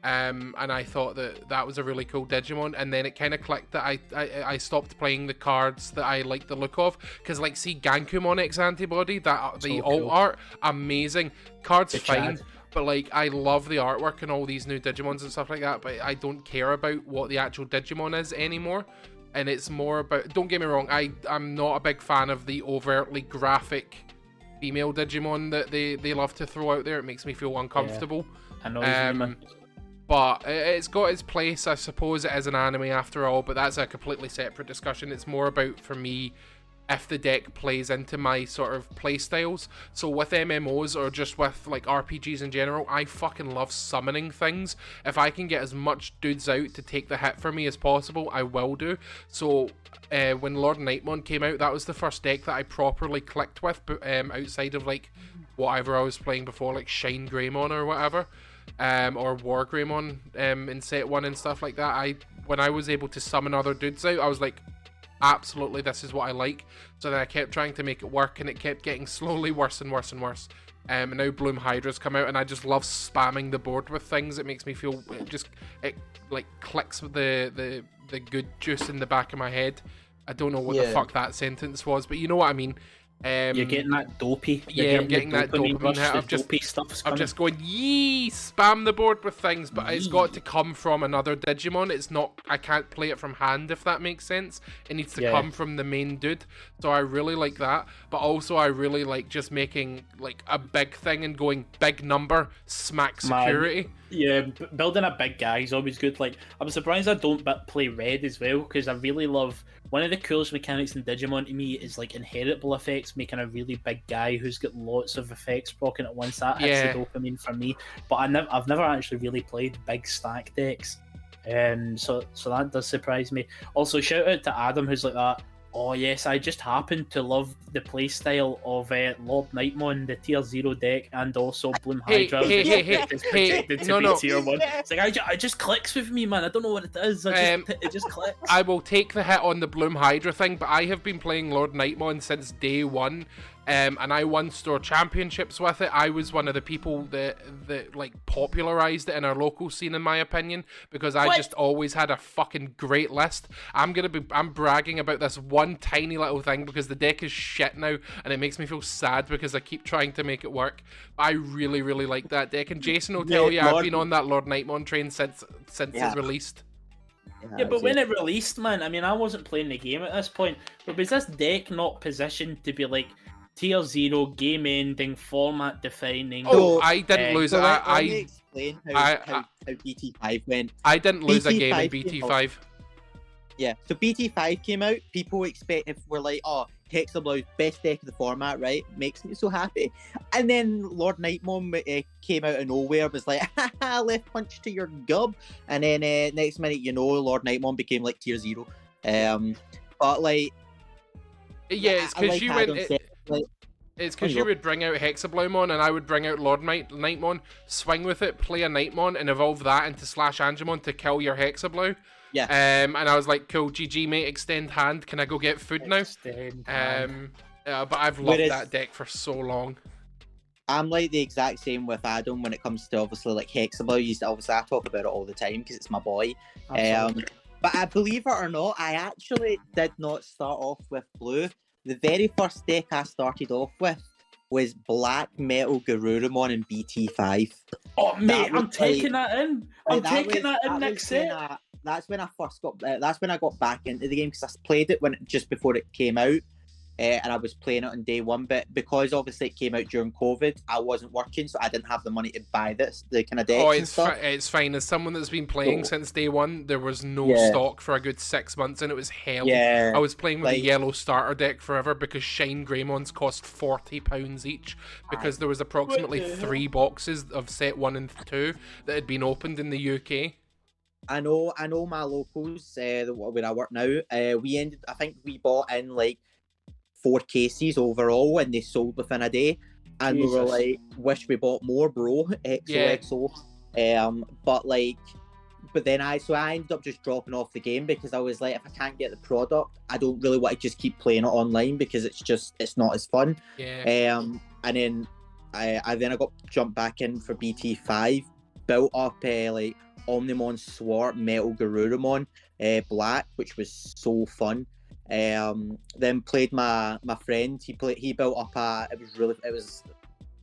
And I thought that was a really cool Digimon, and then it kind of clicked that I stopped playing the cards that I like the look of, because like, see, Gankumon X Antibody, that the alt art, amazing, cards Good fine, chat. but like, I love the artwork and all these new Digimons and stuff like that, but I don't care about what the actual Digimon is anymore. And it's more about, don't get me wrong, I'm not a big fan of the overtly graphic female Digimon that they love to throw out there. It makes me feel uncomfortable. I know what you mean. But it's got its place. I suppose it is an anime after all, but that's a completely separate discussion. It's more about, for me, if the deck plays into my sort of play styles. So with MMOs, or just with like RPGs in general, I fucking love summoning things. If I can get as much dudes out to take the hit for me as possible, I will do. So when Lord Nightmon came out, that was the first deck that I properly clicked with, outside of like whatever I was playing before, like Shine Greymon or whatever. Or War Greymon in set 1 and stuff like that. When I was able to summon other dudes out, I was like, absolutely, this is what I like. So then I kept trying to make it work, and it kept getting slowly worse and worse and worse. And now Bloom Hydra's come out, and I just love spamming the board with things. It makes me feel, it like clicks with the good juice in the back of my head. I don't know what the fuck that sentence was, but you know what I mean. You're getting that dopey. I'm getting that dopamine hit. I'm just going, yee, spam the board with things, but it's got to come from another Digimon. It's not, I can't play it from hand, if that makes sense. It needs to come from the main dude. So I really like that, but also I really like just making like a big thing and going big number, smack security. Man. Yeah, building a big guy is always good. Like, I'm surprised I don't play red as well, because I really love, one of the coolest mechanics in Digimon to me is like inheritable effects, making a really big guy who's got lots of effects proccing at once. That hits the dopamine for me. But I've never actually really played big stack decks, so that does surprise me. Also, shout out to Adam, who's like that. Oh yes, I just happen to love the playstyle of Lord Nightmon, the tier 0 deck, and also Bloom Hydra. No. Tier 1. It's like, it just clicks with me, man. I don't know what it is. It just clicks. I will take the hit on the Bloom Hydra thing, but I have been playing Lord Nightmon since day 1. And I won store championships with it. I was one of the people that like popularized it in our local scene, in my opinion, because I just always had a fucking great list. I'm bragging about this one tiny little thing because the deck is shit now, and it makes me feel sad because I keep trying to make it work. I really, really like that deck, and Jason will tell you I've been on that Lord Nightmon train since it's released. Yeah, but when it released, man, I mean, I wasn't playing the game at this point, but was this deck not positioned to be like tier 0, game-ending, format-defining? Oh, I didn't lose it. Let me explain how BT5 went. I didn't lose a game in BT5. Yeah, so BT5 came out, people were like, oh, Hexablow, best deck of the format, right? Makes me so happy. And then Lord Nightmon came out of nowhere, was like, haha, left punch to your gub. And then next minute, Lord Nightmon became like tier 0. But like... Yeah, it's because you went... It's because you would bring out Hexabloumon and I would bring out Lord Nightmon, swing with it, play a Nightmon, and evolve that into Slash Angemon to kill your Hexablou. Yeah. And I was like, cool, GG mate, extend hand. Can I go get food now? But I've loved that deck for so long. I'm like the exact same with Adam when it comes to obviously like Hexablou. Obviously, I talk about it all the time because it's my boy. But I believe it or not, I actually did not start off with blue. The very first deck I started off with was Black Metal Garurumon and BT5. Oh mate, I'm taking that in. I'm taking that in next set. That's when I first got. That's when I got back into the game because I played it just before it came out. And I was playing it on day one, but because obviously it came out during COVID, I wasn't working, so I didn't have the money to buy the kind of decks. Oh, it's fine. As someone that's been playing since day one, there was no stock for a good 6 months, and it was hell. Yeah, I was playing with the yellow starter deck forever because Shine Greymons cost £40 each because there was approximately 3 boxes of set 1 and 2 that had been opened in the UK. I know my locals, where I work now, I think we bought in like 4 cases overall and they sold within a day, and we were like, wish we bought more, bro. XOXO. But then I ended up just dropping off the game because I was like, if I can't get the product, I don't really want to just keep playing it online because it's not as fun. And then I got jumped back in for BT5, built up like Omnimon Swart, Metal Garurumon, Black, which was so fun. Then played my friend. He built up it was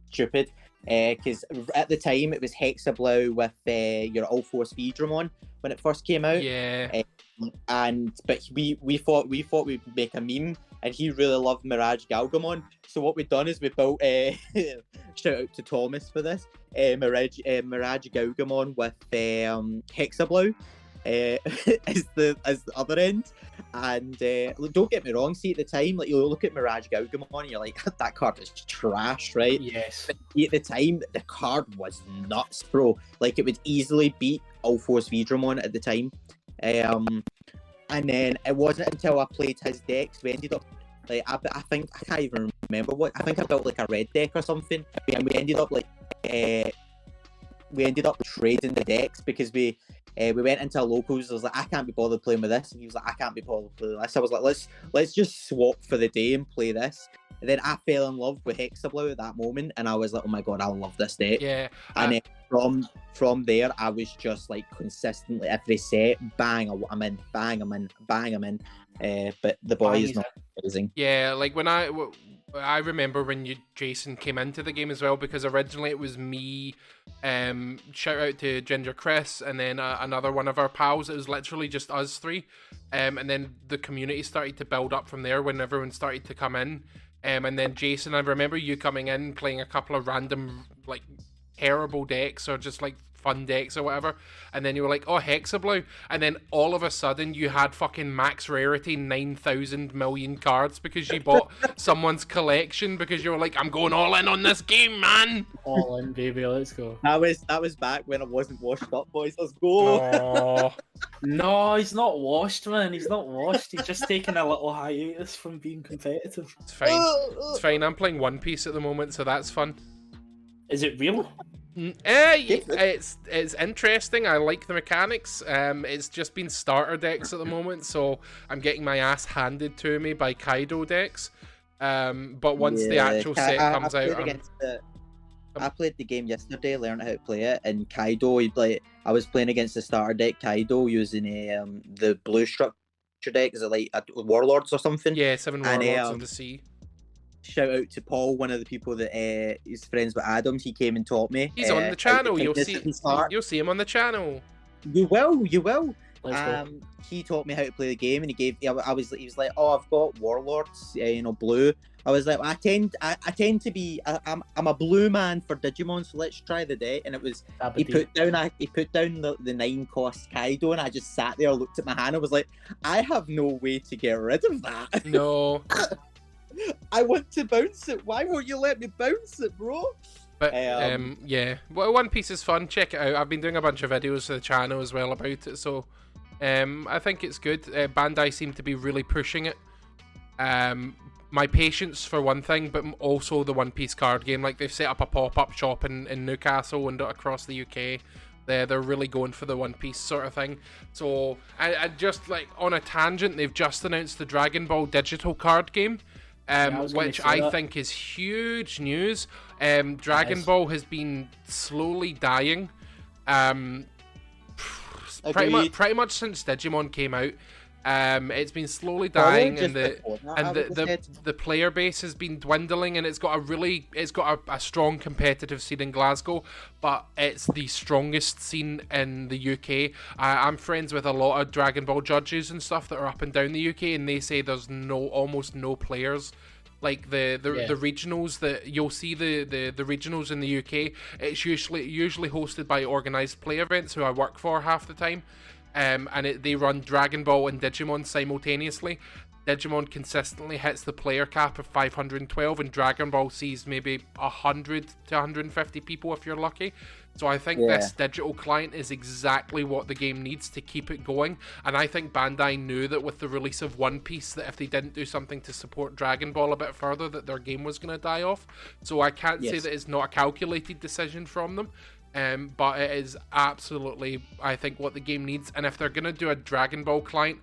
stupid because at the time it was Hexablou with your All Force Veedramon when it first came out. But we thought we'd make a meme, and he really loved Mirage Galgamon. So what we've done is we built shout out to Thomas for this Mirage Galgamon with Hexablou as the other end. And don't get me wrong, see at the time, like you look at Mirage Galgamon and you're like, that card is trash, right? Yes. But at the time, the card was nuts, bro. Like it would easily beat All Force Veedramon at the time. And then it wasn't until I played his decks, we ended up like I think I can't even remember what. I think I built like a red deck or something, and we ended up like trading the decks because we went into our locals. I was like, I can't be bothered playing with this, and he was like, I can't be bothered playing with this. I was like, let's just swap for the day and play this. And then I fell in love with Hexablou at that moment, and I was like, oh my god, I love this deck. Yeah. And then from there, I was just like consistently every set, bang, I'm in, bang, I'm in, bang, I'm in. But the boy is not amazing. Yeah, like when I remember when Jason came into the game as well, because originally it was me, shout out to Ginger Chris, and then another one of our pals. It was literally just us three, and then the community started to build up from there when everyone started to come in, and then Jason, I remember you coming in playing a couple of random like terrible decks or just like fun decks or whatever, and then you were like, oh, Hexablou, and then all of a sudden you had fucking max rarity 9,000 million cards because you bought someone's collection because you were like, I'm going all in on this game, man. All in, baby, let's go. That was back when I wasn't washed up, boys. Let's go. Oh. No, he's not washed, man. He's not washed. He's just taking a little hiatus from being competitive. It's fine. It's fine. I'm playing One Piece at the moment, so that's fun. Is it real? It's interesting. I like the mechanics. It's just been starter decks at the moment, so I'm getting my ass handed to me by Kaido decks. But once the actual set comes out, I played the game yesterday, learned how to play it, and Kaido. I was playing against the starter deck Kaido using the blue structure deck. Is it like Warlords or something? Yeah, 7 Warlords of the Sea. Shout out to Paul, one of the people that is friends with Adams. He came and taught me. He's on the channel. You'll see him on the channel. You will. He taught me how to play the game, and he was like, oh, I've got Warlords, blue. I was like, I tend to be, I'm a blue man for Digimon, so let's try the deck. And it was, he put down the 9-cost Kaido, and I just sat there, looked at my hand, and was like, I have no way to get rid of that. No. I want to bounce it. Why won't you let me bounce it, bro? But yeah, well, One Piece is fun. Check it out. I've been doing a bunch of videos for the channel as well about it, so I think it's good. Bandai seem to be really pushing it. my patience for one thing, but also the One Piece card game. Like, they've set up a pop-up shop in Newcastle and across the UK. They're really going for the One Piece sort of thing. So, and just like on a tangent, they've just announced the Dragon Ball digital card game, which I think is huge news. Dragon Ball has been slowly dying, pretty much since Digimon came out. It's been slowly dying, and the player base has been dwindling, and it's got a strong competitive scene in Glasgow, but it's the strongest scene in the UK. I'm friends with a lot of Dragon Ball judges and stuff that are up and down the UK, and they say there's almost no players. Like the regionals, that you'll see the regionals in the UK, it's usually hosted by organised play events who I work for half the time. And they run Dragon Ball and Digimon simultaneously. Digimon consistently hits the player cap of 512, and Dragon Ball sees maybe 100 to 150 people if you're lucky. So I think this digital client is exactly what the game needs to keep it going. And I think Bandai knew that with the release of One Piece, that if they didn't do something to support Dragon Ball a bit further, that their game was going to die off. So I can't say that it's not a calculated decision from them. But it is absolutely, I think, what the game needs. And if they're going to do a Dragon Ball client,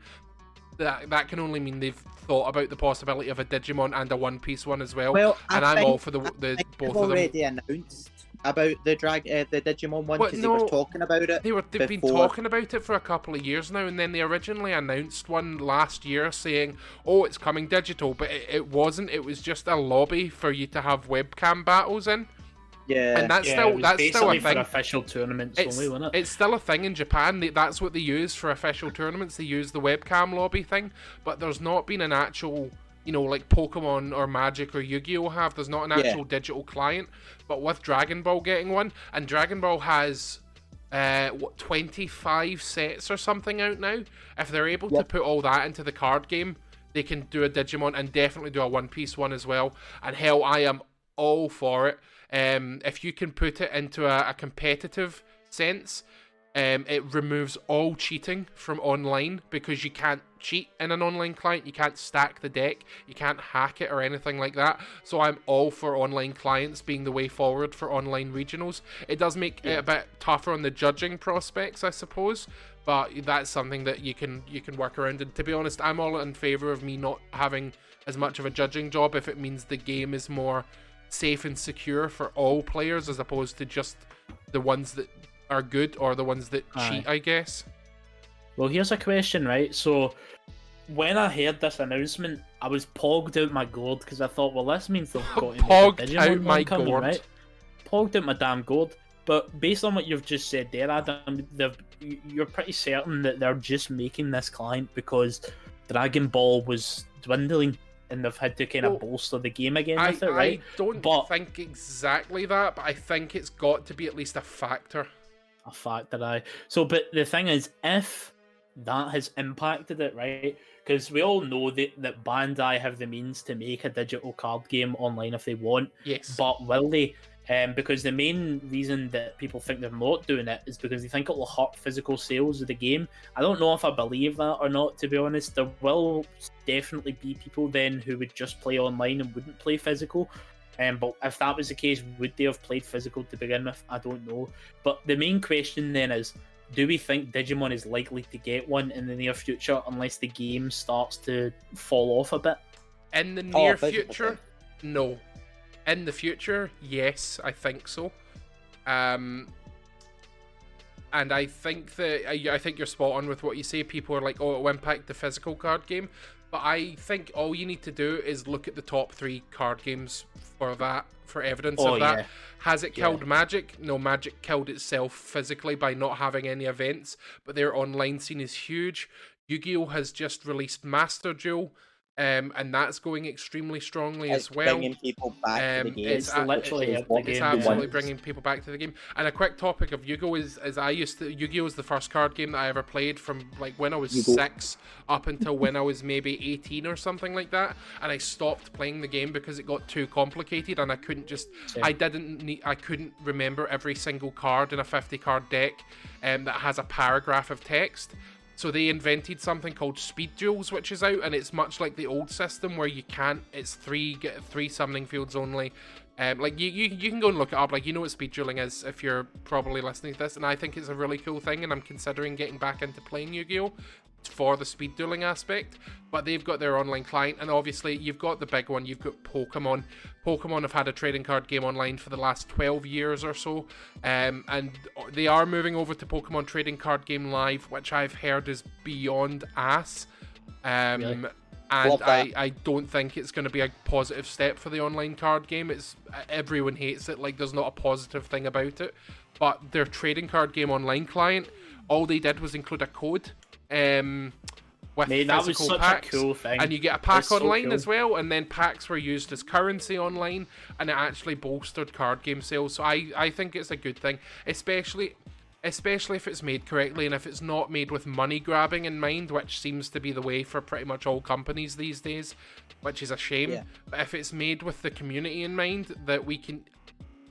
that can only mean they've thought about the possibility of a Digimon and a One Piece one as well. I'm all for the both of them. Already announced about the Digimon one, because they were talking about it. They've been talking about it for a couple of years now, and then they originally announced one last year saying, "Oh, it's coming digital," but it wasn't. It was just a lobby for you to have webcam battles in. Yeah, and that's still a thing. For official tournaments only, wasn't it? It's still a thing in Japan. That's what they use for official tournaments. They use the webcam lobby thing, but there's not been an actual, like Pokemon or Magic or Yu-Gi-Oh have. There's not an actual digital client. But with Dragon Ball getting one, and Dragon Ball has 25 sets or something out now. If they're able to put all that into the card game, they can do a Digimon and definitely do a One Piece one as well. And hell, I am all for it. If you can put it into a competitive sense, it removes all cheating from online, because you can't cheat in an online client. You can't stack the deck, you can't hack it or anything like that. So I'm all for online clients being the way forward for online regionals. It does make it a bit tougher on the judging prospects, I suppose, but that's something that you can work around. And to be honest, I'm all in favour of me not having as much of a judging job if it means the game is more safe and secure for all players, as opposed to just the ones that are good or the ones that cheat, I guess. Well, here's a question, right? So when I heard this announcement, I was pogged out my gourd, because I thought, well, this means they've got to pogged make a Digimon out my coming, gourd. right? Pogged out my damn gourd. But based on what you've just said there, Adam, you're pretty certain that they're just making this client because Dragon Ball was dwindling, and they've had to kind of bolster the game again with it, right? I don't think exactly that, but I think it's got to be at least a factor. A factor, So, but the thing is, if that has impacted it, right? Because we all know that Bandai have the means to make a digital card game online if they want. Yes. But will they? Because the main reason that people think they're not doing it is because they think it will hurt physical sales of the game. I don't know if I believe that or not, to be honest. There will definitely be people then who would just play online and wouldn't play physical. But if that was the case, would they have played physical to begin with? I don't know. But the main question then is, do we think Digimon is likely to get one in the near future unless the game starts to fall off a bit? In the near future, no. In the future, yes, I think so. And I think you're spot on with what you say. People are like, oh, it will impact the physical card game. But I think all you need to do is look at the top 3 card games for evidence of that. Has it killed Magic? No, Magic killed itself physically by not having any events, but their online scene is huge. Yu-Gi-Oh has just released Master Duel, and that's going extremely strongly as well. Bringing people back to the game. It's absolutely bringing people back to the game. And a quick topic of Yu-Gi-Oh is Yu-Gi-Oh is the first card game that I ever played from like when I was 6 up until when I was maybe 18 or something like that. And I stopped playing the game because it got too complicated, and I couldn't I couldn't remember every single card in a 50 card deck that has a paragraph of text. So they invented something called Speed Duels, which is out, and it's much like the old system where you can't. It's get three summoning fields only. Like you can go and look it up. Like, you know what speed dueling is if you're probably listening to this, and I think it's a really cool thing, and I'm considering getting back into playing Yu-Gi-Oh! For the speed dueling aspect. But they've got their online client, and obviously you've got the big one. You've got Pokemon. Pokemon have had a trading card game online for the last 12 years or so, and they are moving over to Pokemon Trading Card Game Live, which I've heard is beyond ass. Really? And I don't think it's going to be a positive step for the online card game. Everyone hates it. Like, there's not a positive thing about it. But their trading card game online client, all they did was include a code with Mate, that was physical such packs, a cool thing. and you get a pack That's so online cool. as well. And then packs were used as currency online, and it actually bolstered card game sales. So I think it's a good thing, especially if it's made correctly, and if it's not made with money grabbing in mind, which seems to be the way for pretty much all companies these days, which is a shame. Yeah. But if it's made with the community in mind, that we can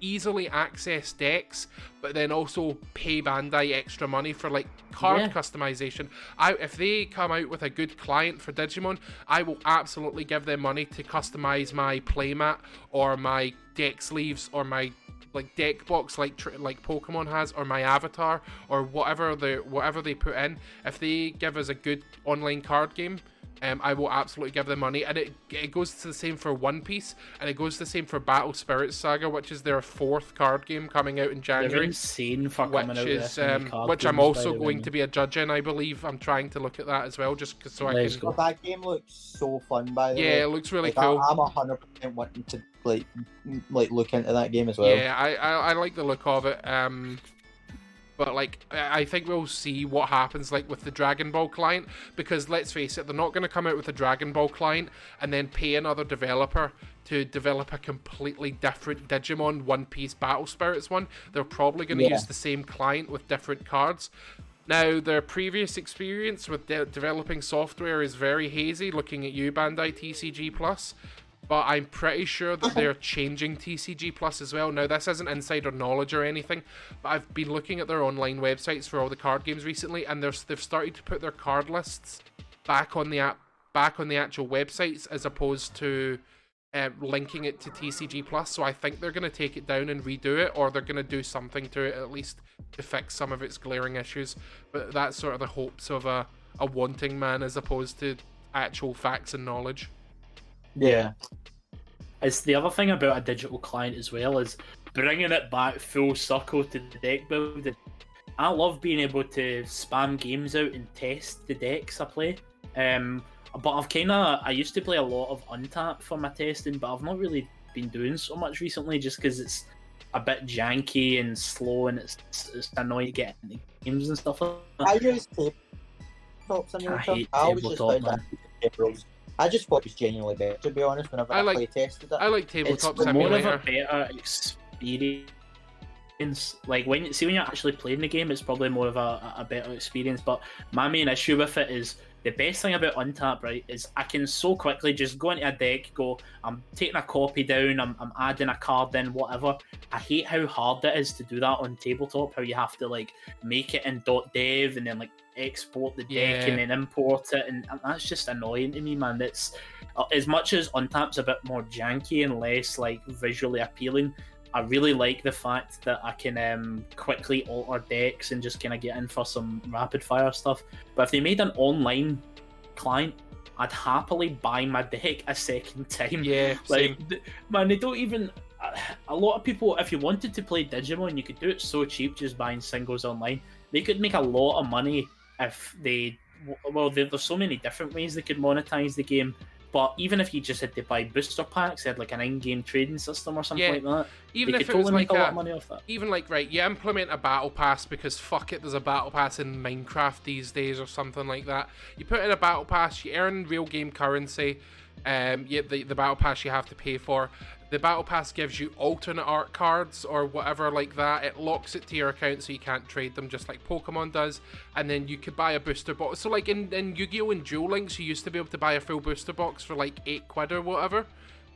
easily access decks, but then also pay Bandai extra money for like card customization. If they come out with a good client for Digimon, I will absolutely give them money to customize my playmat or my deck sleeves or my like deck box like Pokemon has, or my avatar, or whatever they put in. If they give us a good online card game, I will absolutely give them money. And it goes to the same for One Piece, and it goes the same for Battle Spirits Saga, which is their 4th card game coming out in They're January. insane for coming out with Which I'm also going to be a judge in, I believe. I'm trying to look at that as well, just so I Let's can. go. That game looks so fun, by the way. Yeah, it looks really Like, cool. I'm 100% wanting to like look into that game as well. Yeah, I like the look of it. But like, I think we'll see what happens like with the Dragon Ball client, because let's face it, they're not going to come out with a Dragon Ball client and then pay another developer to develop a completely different Digimon One Piece Battle Spirits one. They're probably going to use the same client with different cards. Now, their previous experience with developing software is very hazy, looking at you, Bandai TCG Plus. But I'm pretty sure that they're changing TCG Plus as well. Now, this isn't insider knowledge or anything, but I've been looking at their online websites for all the card games recently, and they've started to put their card lists back on the actual websites, as opposed to linking it to TCG Plus. So I think they're going to take it down and redo it, or they're going to do something to it at least to fix some of its glaring issues. But that's sort of the hopes of a wanting man, as opposed to actual facts and knowledge. Yeah. It's the other thing about a digital client as well, is bringing it back full circle to the deck building. I love being able to spam games out and test the decks I play. But I used to play a lot of Untap for my testing, but I've not really been doing so much recently, just because it's a bit janky and slow, and it's annoying to get into games and stuff like that. I use Tabletop Simulator. I hate always just Tabletop, found that I just thought it was genuinely better, to be honest, whenever I play tested it. I like Tabletop It's more Simulator. of a better experience. Like, when you're actually playing the game, it's probably more of a better experience. But my main issue with it is, the best thing about Untap, right, is I can so quickly just go into a deck, I'm taking a copy down, I'm adding a card in, whatever. I hate how hard it is to do that on Tabletop, how you have to like make it in .dev and then like export the deck and then import it, and that's just annoying to me, man. It's as much as Untap's a bit more janky and less like visually appealing, I really like the fact that I can quickly alter decks and just kind of get in for some rapid fire stuff. But if they made an online client, I'd happily buy my deck a second time. Yeah, like, same. man, they don't even. A lot of people, if you wanted to play Digimon, you could do it so cheap just buying singles online. They could make a lot of money if they. Well, there's so many different ways they could monetize the game. But even if you just had to buy booster packs, they had like an in-game trading system or something like that. Even they if could it was totally like make a lot of money off that. Even like, right, you implement a battle pass because fuck it, there's a battle pass in Minecraft these days or something like that. You put in a battle pass, you earn real game currency. The battle pass you have to pay for. The battle pass gives you alternate art cards or whatever like that. It locks it to your account so you can't trade them, just like Pokemon does. And then you could buy a booster box. So like in Yu-Gi-Oh! And Duel Links, you used to be able to buy a full booster box for like £8 or whatever.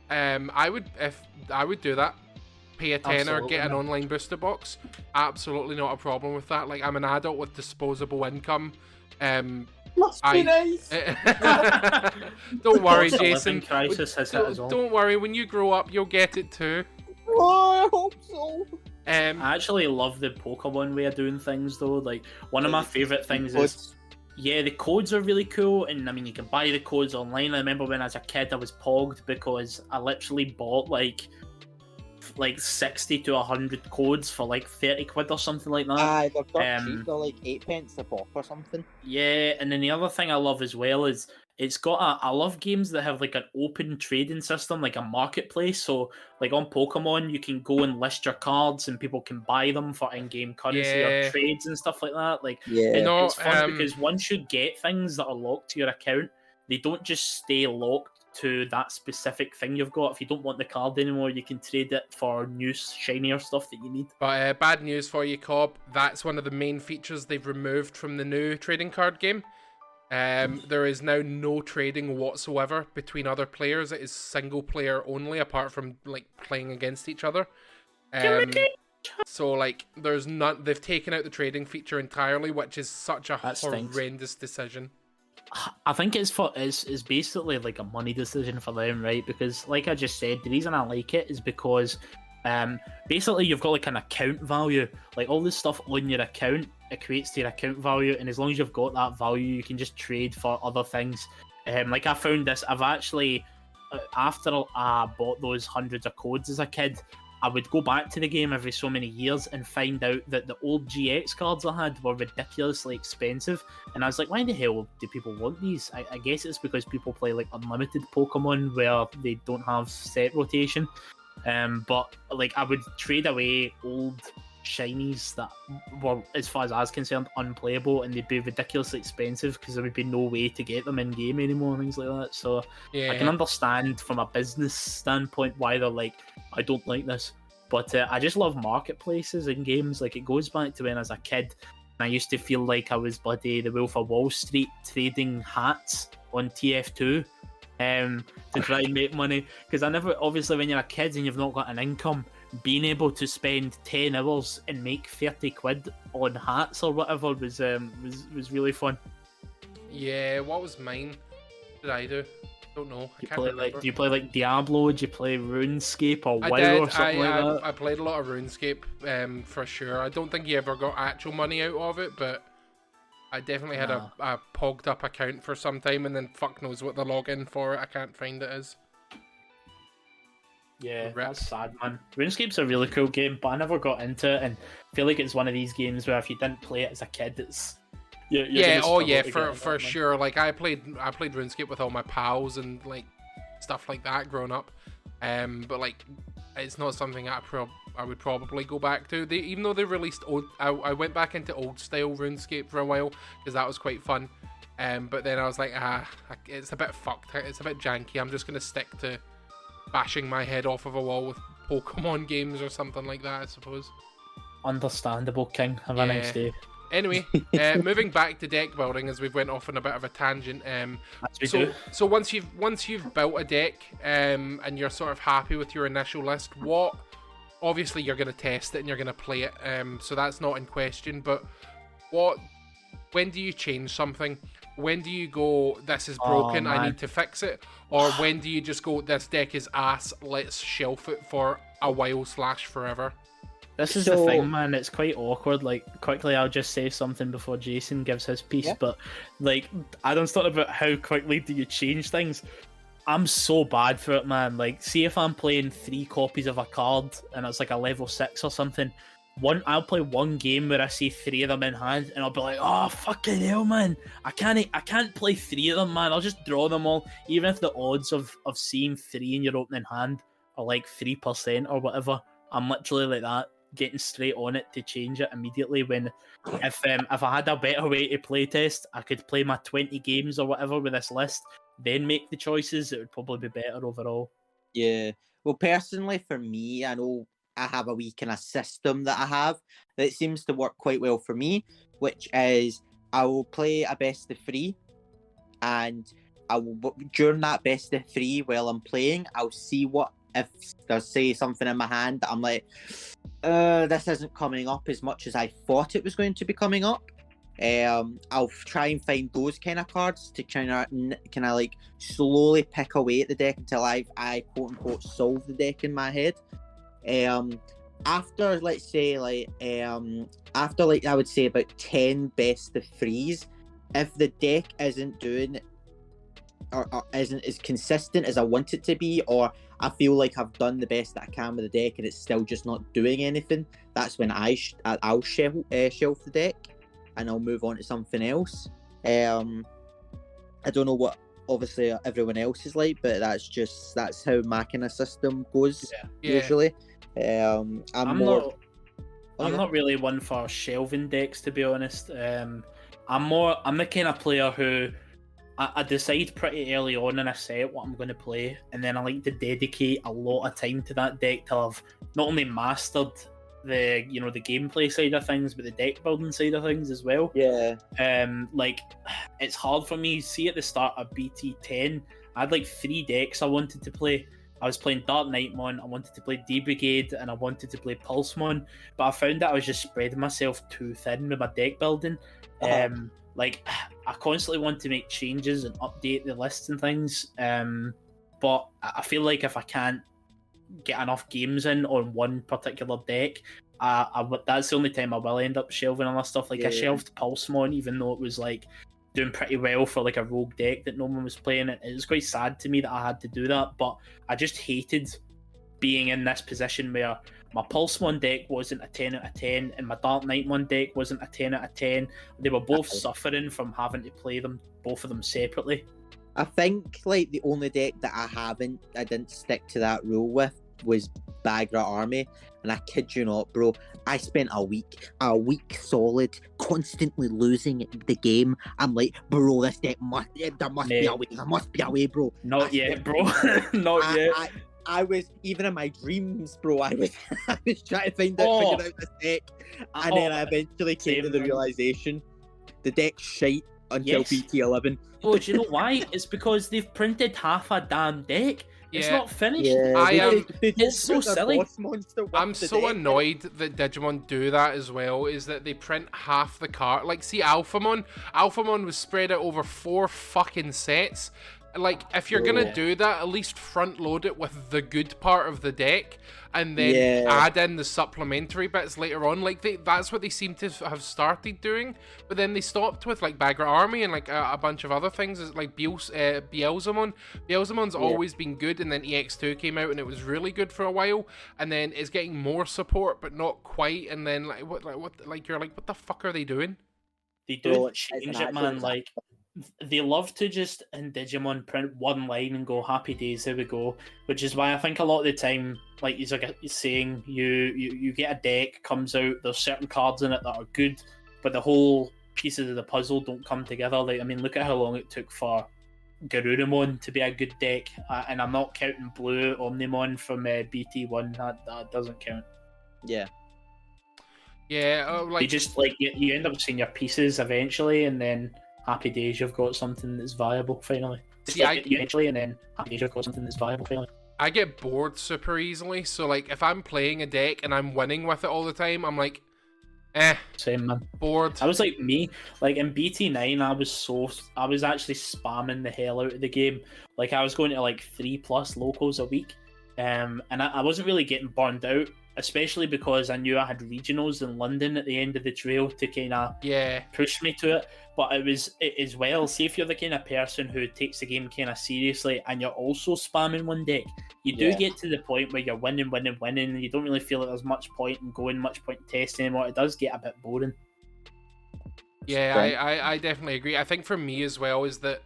I would do that. Pay a tenner, Absolutely, get an man. online booster box. Absolutely not a problem with that. Like, I'm an adult with disposable income. Must be nice. Don't worry, Cost of Jason. living crisis has hit us all. Don't worry. When you grow up, you'll get it too. Oh, I hope so. I actually love the Pokemon way of doing things, though. Like, one of my favourite things is, yeah, the codes are really cool, and I mean, you can buy the codes online. I remember when I was a kid, I was pogged because I literally bought like 60 to 100 codes for like 30 quid or something like that. Aye, they're not cheap. They're like 8 pence a pop or something. Yeah, and then the other thing I love as well is it's got I love games that have like an open trading system, like a marketplace. So like on Pokemon, you can go and list your cards and people can buy them for in-game currency or trades and stuff like that. Like, it's fun because once you get things that are locked to your account, they don't just stay locked to that specific thing you've got. If you don't want the card anymore, you can trade it for new shinier stuff that you need. But bad news for you, Cobb. That's one of the main features they've removed from the new trading card game. There is now no trading whatsoever between other players. It is single player only, apart from like playing against each other. So like there's none. They've taken out the trading feature entirely, which is such a horrendous decision. I think it's basically like a money decision for them, right? Because like I just said, the reason I like it is because basically you've got like an account value. Like all this stuff on your account equates to your account value, and as long as you've got that value, you can just trade for other things. Like I found this, I've actually after I bought those hundreds of codes as a kid, I would go back to the game every so many years and find out that the old GX cards I had were ridiculously expensive. And I was like, why the hell do people want these? I guess it's because people play like unlimited Pokemon where they don't have set rotation. But like I would trade away old shinies that were, as far as I was concerned, unplayable, and they'd be ridiculously expensive because there would be no way to get them in game anymore and things like that. So I can understand from a business standpoint why they're like, I don't like this. But I just love marketplaces in games. Like, it goes back to when I was a kid and I used to feel like I was bloody the Wolf of Wall Street trading hats on TF2 to try and make money. Because I never, obviously when you're a kid and you've not got an income, being able to spend 10 hours and make 30 quid on hats or whatever was really fun. Yeah, what was mine? What did I do? Don't know. Do you play like Diablo? Do you play RuneScape or WoW or something like that? I played a lot of RuneScape, for sure. I don't think you ever got actual money out of it, but I definitely had a pogged up account for some time, and then fuck knows what the login for it. I can't find it is. Yeah, that's sad, man. RuneScape's a really cool game, but I never got into it, and I feel like it's one of these games where if you didn't play it as a kid, it's for sure. Like I played RuneScape with all my pals and like stuff like that growing up, but like it's not something I would probably go back to. Even though they released old, I went back into old style RuneScape for a while because that was quite fun, but then I was like, it's a bit fucked. It's a bit janky. I'm just gonna stick to bashing my head off of a wall with Pokemon games or something like that, I suppose. Understandable, King. Have a nice day. Anyway, moving back to deck building, as we've went off on a bit of a tangent. So once you've built a deck, and you're sort of happy with your initial list, obviously you're going to test it and you're going to play it. So that's not in question. But when do you change something? When do you go, this is broken, I need to fix it? Or when do you just go, this deck is ass, let's shelf it for a while / forever? This is the thing, man. It's quite awkward. Like, quickly, I'll just say something before Jason gives his piece. Yeah. But, like, Adam's talking about how quickly do you change things. I'm so bad for it, man. Like, see if I'm playing 3 copies of a card and it's like a level 6 or something. I'll play one game where I see 3 of them in hand, and I'll be like, "Oh fucking hell, man! I can't play 3 of them, man. I'll just draw them all, even if the odds of seeing 3 in your opening hand are like 3% or whatever. I'm literally like that, getting straight on it to change it immediately. When if I had a better way to play test, I could play my 20 games or whatever with this list, then make the choices. It would probably be better overall. Yeah. Well, personally, for me, I know I have a wee kind of system that I have that seems to work quite well for me, which is I will play a best of 3, and I will, during that best of 3 while I'm playing, I'll see if there's say something in my hand that I'm like, this isn't coming up as much as I thought it was going to be coming up. I'll try and find those kind of cards to kind of like slowly pick away at the deck until I quote unquote solve the deck in my head. After let's say after I would say about 10 best of threes, if the deck isn't doing or isn't as consistent as I want it to be, or I feel like I've done the best that I can with the deck and it's still just not doing anything, that's when I'll shelf the deck and I'll move on to something else. I don't know what obviously everyone else is like, but that's how my kind of system goes usually. I'm not really one for shelving decks, to be honest. I'm the kind of player who I decide pretty early on in a set what I'm going to play, and then I like to dedicate a lot of time to that deck till I've not only mastered the gameplay side of things, but the deck building side of things as well. Yeah. Like, it's hard for me. See, at the start of BT10, I had like 3 decks I wanted to play. I was playing Dark Knightmon, I wanted to play D-Brigade, and I wanted to play Pulsemon, but I found that I was just spreading myself too thin with my deck building. Like, I constantly want to make changes and update the lists and things, but I feel like if I can't get enough games in on one particular deck, that's the only time I will end up shelving all that stuff. Like, I shelved Pulsemon, even though it was like doing pretty well for like a rogue deck that no one was playing. It was quite sad to me that I had to do that, but I just hated being in this position where my Pulsemon deck wasn't a 10 out of 10 and my Dark Knightmon deck wasn't a 10 out of 10. They were both suffering from having to play both of them separately. I think like the only deck that I didn't stick to that rule with was Bagra Army, and I kid you not, bro, I spent a week solid constantly losing the game. I'm like, bro, this deck must be a way. There must be a way, bro. Not yet, bro. Not yet. I was, even in my dreams, bro, I was trying to figure out this deck, and then I eventually came to the realization the deck's shite until BT11. Oh, do you know why? It's because they've printed half a damn deck. It's not finished. Yeah, it's so silly. I'm so annoyed that Digimon do that as well, is that they print half the card. Like, see, Alphamon was spread out over 4 fucking sets. Like, if you're gonna do that, at least front load it with the good part of the deck, and then add in the supplementary bits later on. Like, that's what they seem to have started doing, but then they stopped with like Bagra Army and like a bunch of other things. It's like Beelzemon. Beelzemon's always been good, and then EX2 came out and it was really good for a while, and then it's getting more support but not quite. And then you're like, what the fuck are they doing? They do change it, man. Like, they love to just in Digimon print one line and go happy days, here we go, which is why I think a lot of the time, like you're saying, you get a deck comes out, there's certain cards in it that are good, but the whole pieces of the puzzle don't come together. Like, I mean, look at how long it took for Garurumon to be a good deck, and I'm not counting Blue Omnimon from BT1. That doesn't count. Yeah, like, you just like you end up seeing your pieces eventually, and then happy days, you've got something that's viable finally. Eventually, and then happy days, you've got something that's viable finally. I get bored super easily, so like if I'm playing a deck and I'm winning with it all the time, I'm like, same, man. Bored. I was like me. Like in BT9, I was actually spamming the hell out of the game. Like, I was going to like 3+ locals a week, and I wasn't really getting burned out, especially because I knew I had regionals in London at the end of the trail to kind of push me to it. But it as well, see, if you're the kind of person who takes the game kind of seriously and you're also spamming one deck, you do get to the point where you're winning, and you don't really feel like there's much point in going, much point in testing anymore. It does get a bit boring. Yeah, I definitely agree. I think for me as well is that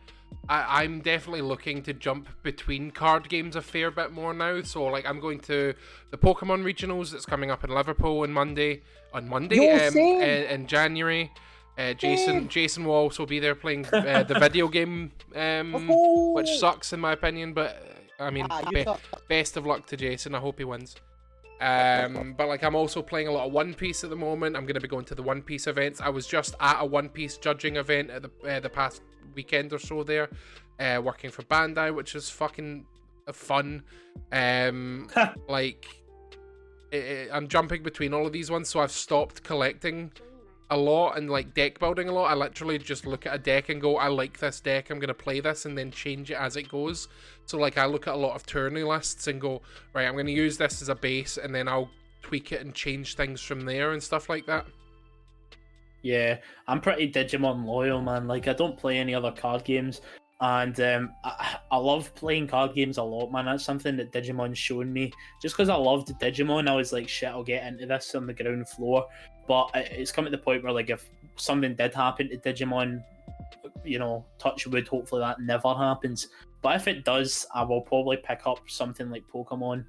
I'm definitely looking to jump between card games a fair bit more now. So like, I'm going to the Pokemon Regionals that's coming up in Liverpool on Monday in January. Jason will also be there playing the video game, which sucks in my opinion, but I mean, best of luck to Jason. I hope he wins. But like, I'm also playing a lot of One Piece at the moment. I'm going to be going to the One Piece events. I was just at a One Piece judging event at the past weekend or so there, working for Bandai, which is fucking fun. Like, I'm jumping between all of these ones, so I've stopped collecting a lot and like deck building a lot. I literally just look at a deck and go, I like this deck, I'm gonna play this, and then change it as it goes. So like I look at a lot of tourney lists and go, right, I'm gonna use this as a base, and then I'll tweak it and change things from there and stuff like that. Yeah, I'm pretty Digimon loyal, man. Like, I don't play any other card games, and I love playing card games a lot, man. That's something that Digimon's shown me. Just because I loved Digimon, I was like, shit, I'll get into this on the ground floor. But it's come to the point where, like, if something did happen to Digimon, you know, touch wood, hopefully that never happens. But if it does, I will probably pick up something like Pokemon.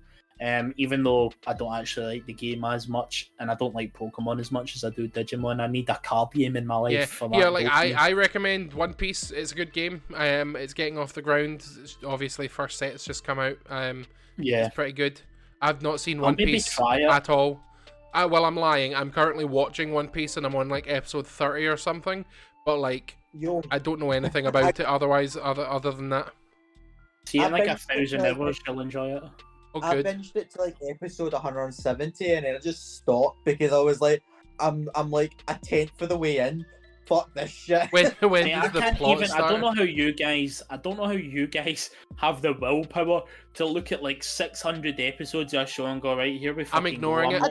Even though I don't actually like the game as much, and I don't like Pokemon as much as I do Digimon, I need a card game in my life for that. Yeah, like I recommend One Piece. It's a good game. It's getting off the ground. It's obviously, first set's just come out. Yeah, it's pretty good. I've not seen One Piece at all. Well, I'm lying. I'm currently watching One Piece, and I'm on like episode 30 or something. But like, I don't know anything about it. Other than that, see, in like 1,000 hours, you'll enjoy it. Oh, I good. binged it to like episode 170, and then I just stopped because I was like, I'm like a tenth of the way in. Fuck this shit. When See, does the plot start? I don't know how you guys have the willpower to look at like 600 episodes of a show and go, right, here we fucking I'm ignoring it.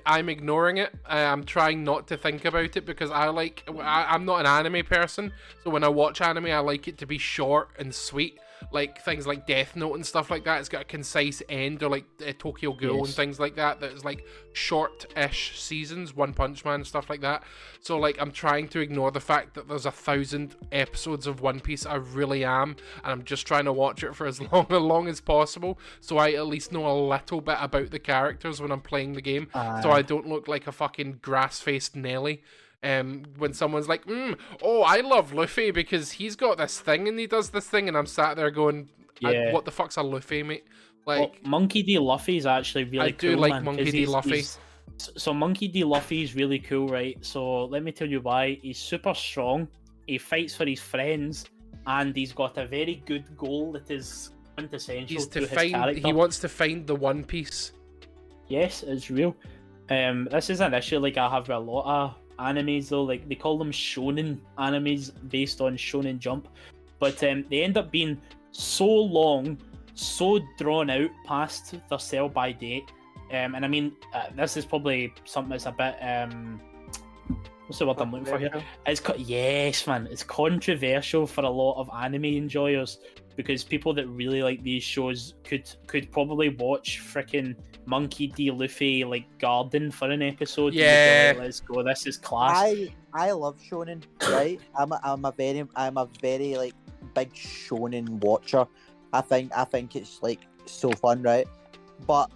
I'm ignoring it. I'm trying not to think about it because I'm not an anime person, so when I watch anime, I like it to be short and sweet. Like things like Death Note and stuff like that. It's got a concise end, or like Tokyo Ghoul and things like that. That's like short-ish seasons, One Punch Man and stuff like that. So like I'm trying to ignore the fact that there's 1,000 episodes of One Piece. I really am, and I'm just trying to watch it for as long as possible, so I at least know a little bit about the characters when I'm playing the game, so I don't look like a fucking grass-faced Nelly. When someone's like, oh, I love Luffy because he's got this thing and he does this thing, and I'm sat there going, what the fuck's a Luffy, mate? Like, well, Monkey D. Luffy is actually really cool. I do like man, Monkey D. Luffy. So Monkey D. Luffy is really cool, right? So let me tell you why. He's super strong, he fights for his friends, and he's got a very good goal that is quintessential to his character. He wants to find the One Piece. Yes, it's real. This is an issue like I have with a lot of animes though, like they call them shonen animes based on Shonen Jump, but they end up being so long, so drawn out past their sell by date, and I mean this is probably something that's a bit what's the word I'm looking for here? Yes, man, it's controversial for a lot of anime enjoyers, because people that really like these shows could probably watch freaking Monkey D. Luffy like garden for an episode. Yeah, like, let's go. This is class. I love shonen, right? I'm a very like big shonen watcher. I think it's like so fun, right? But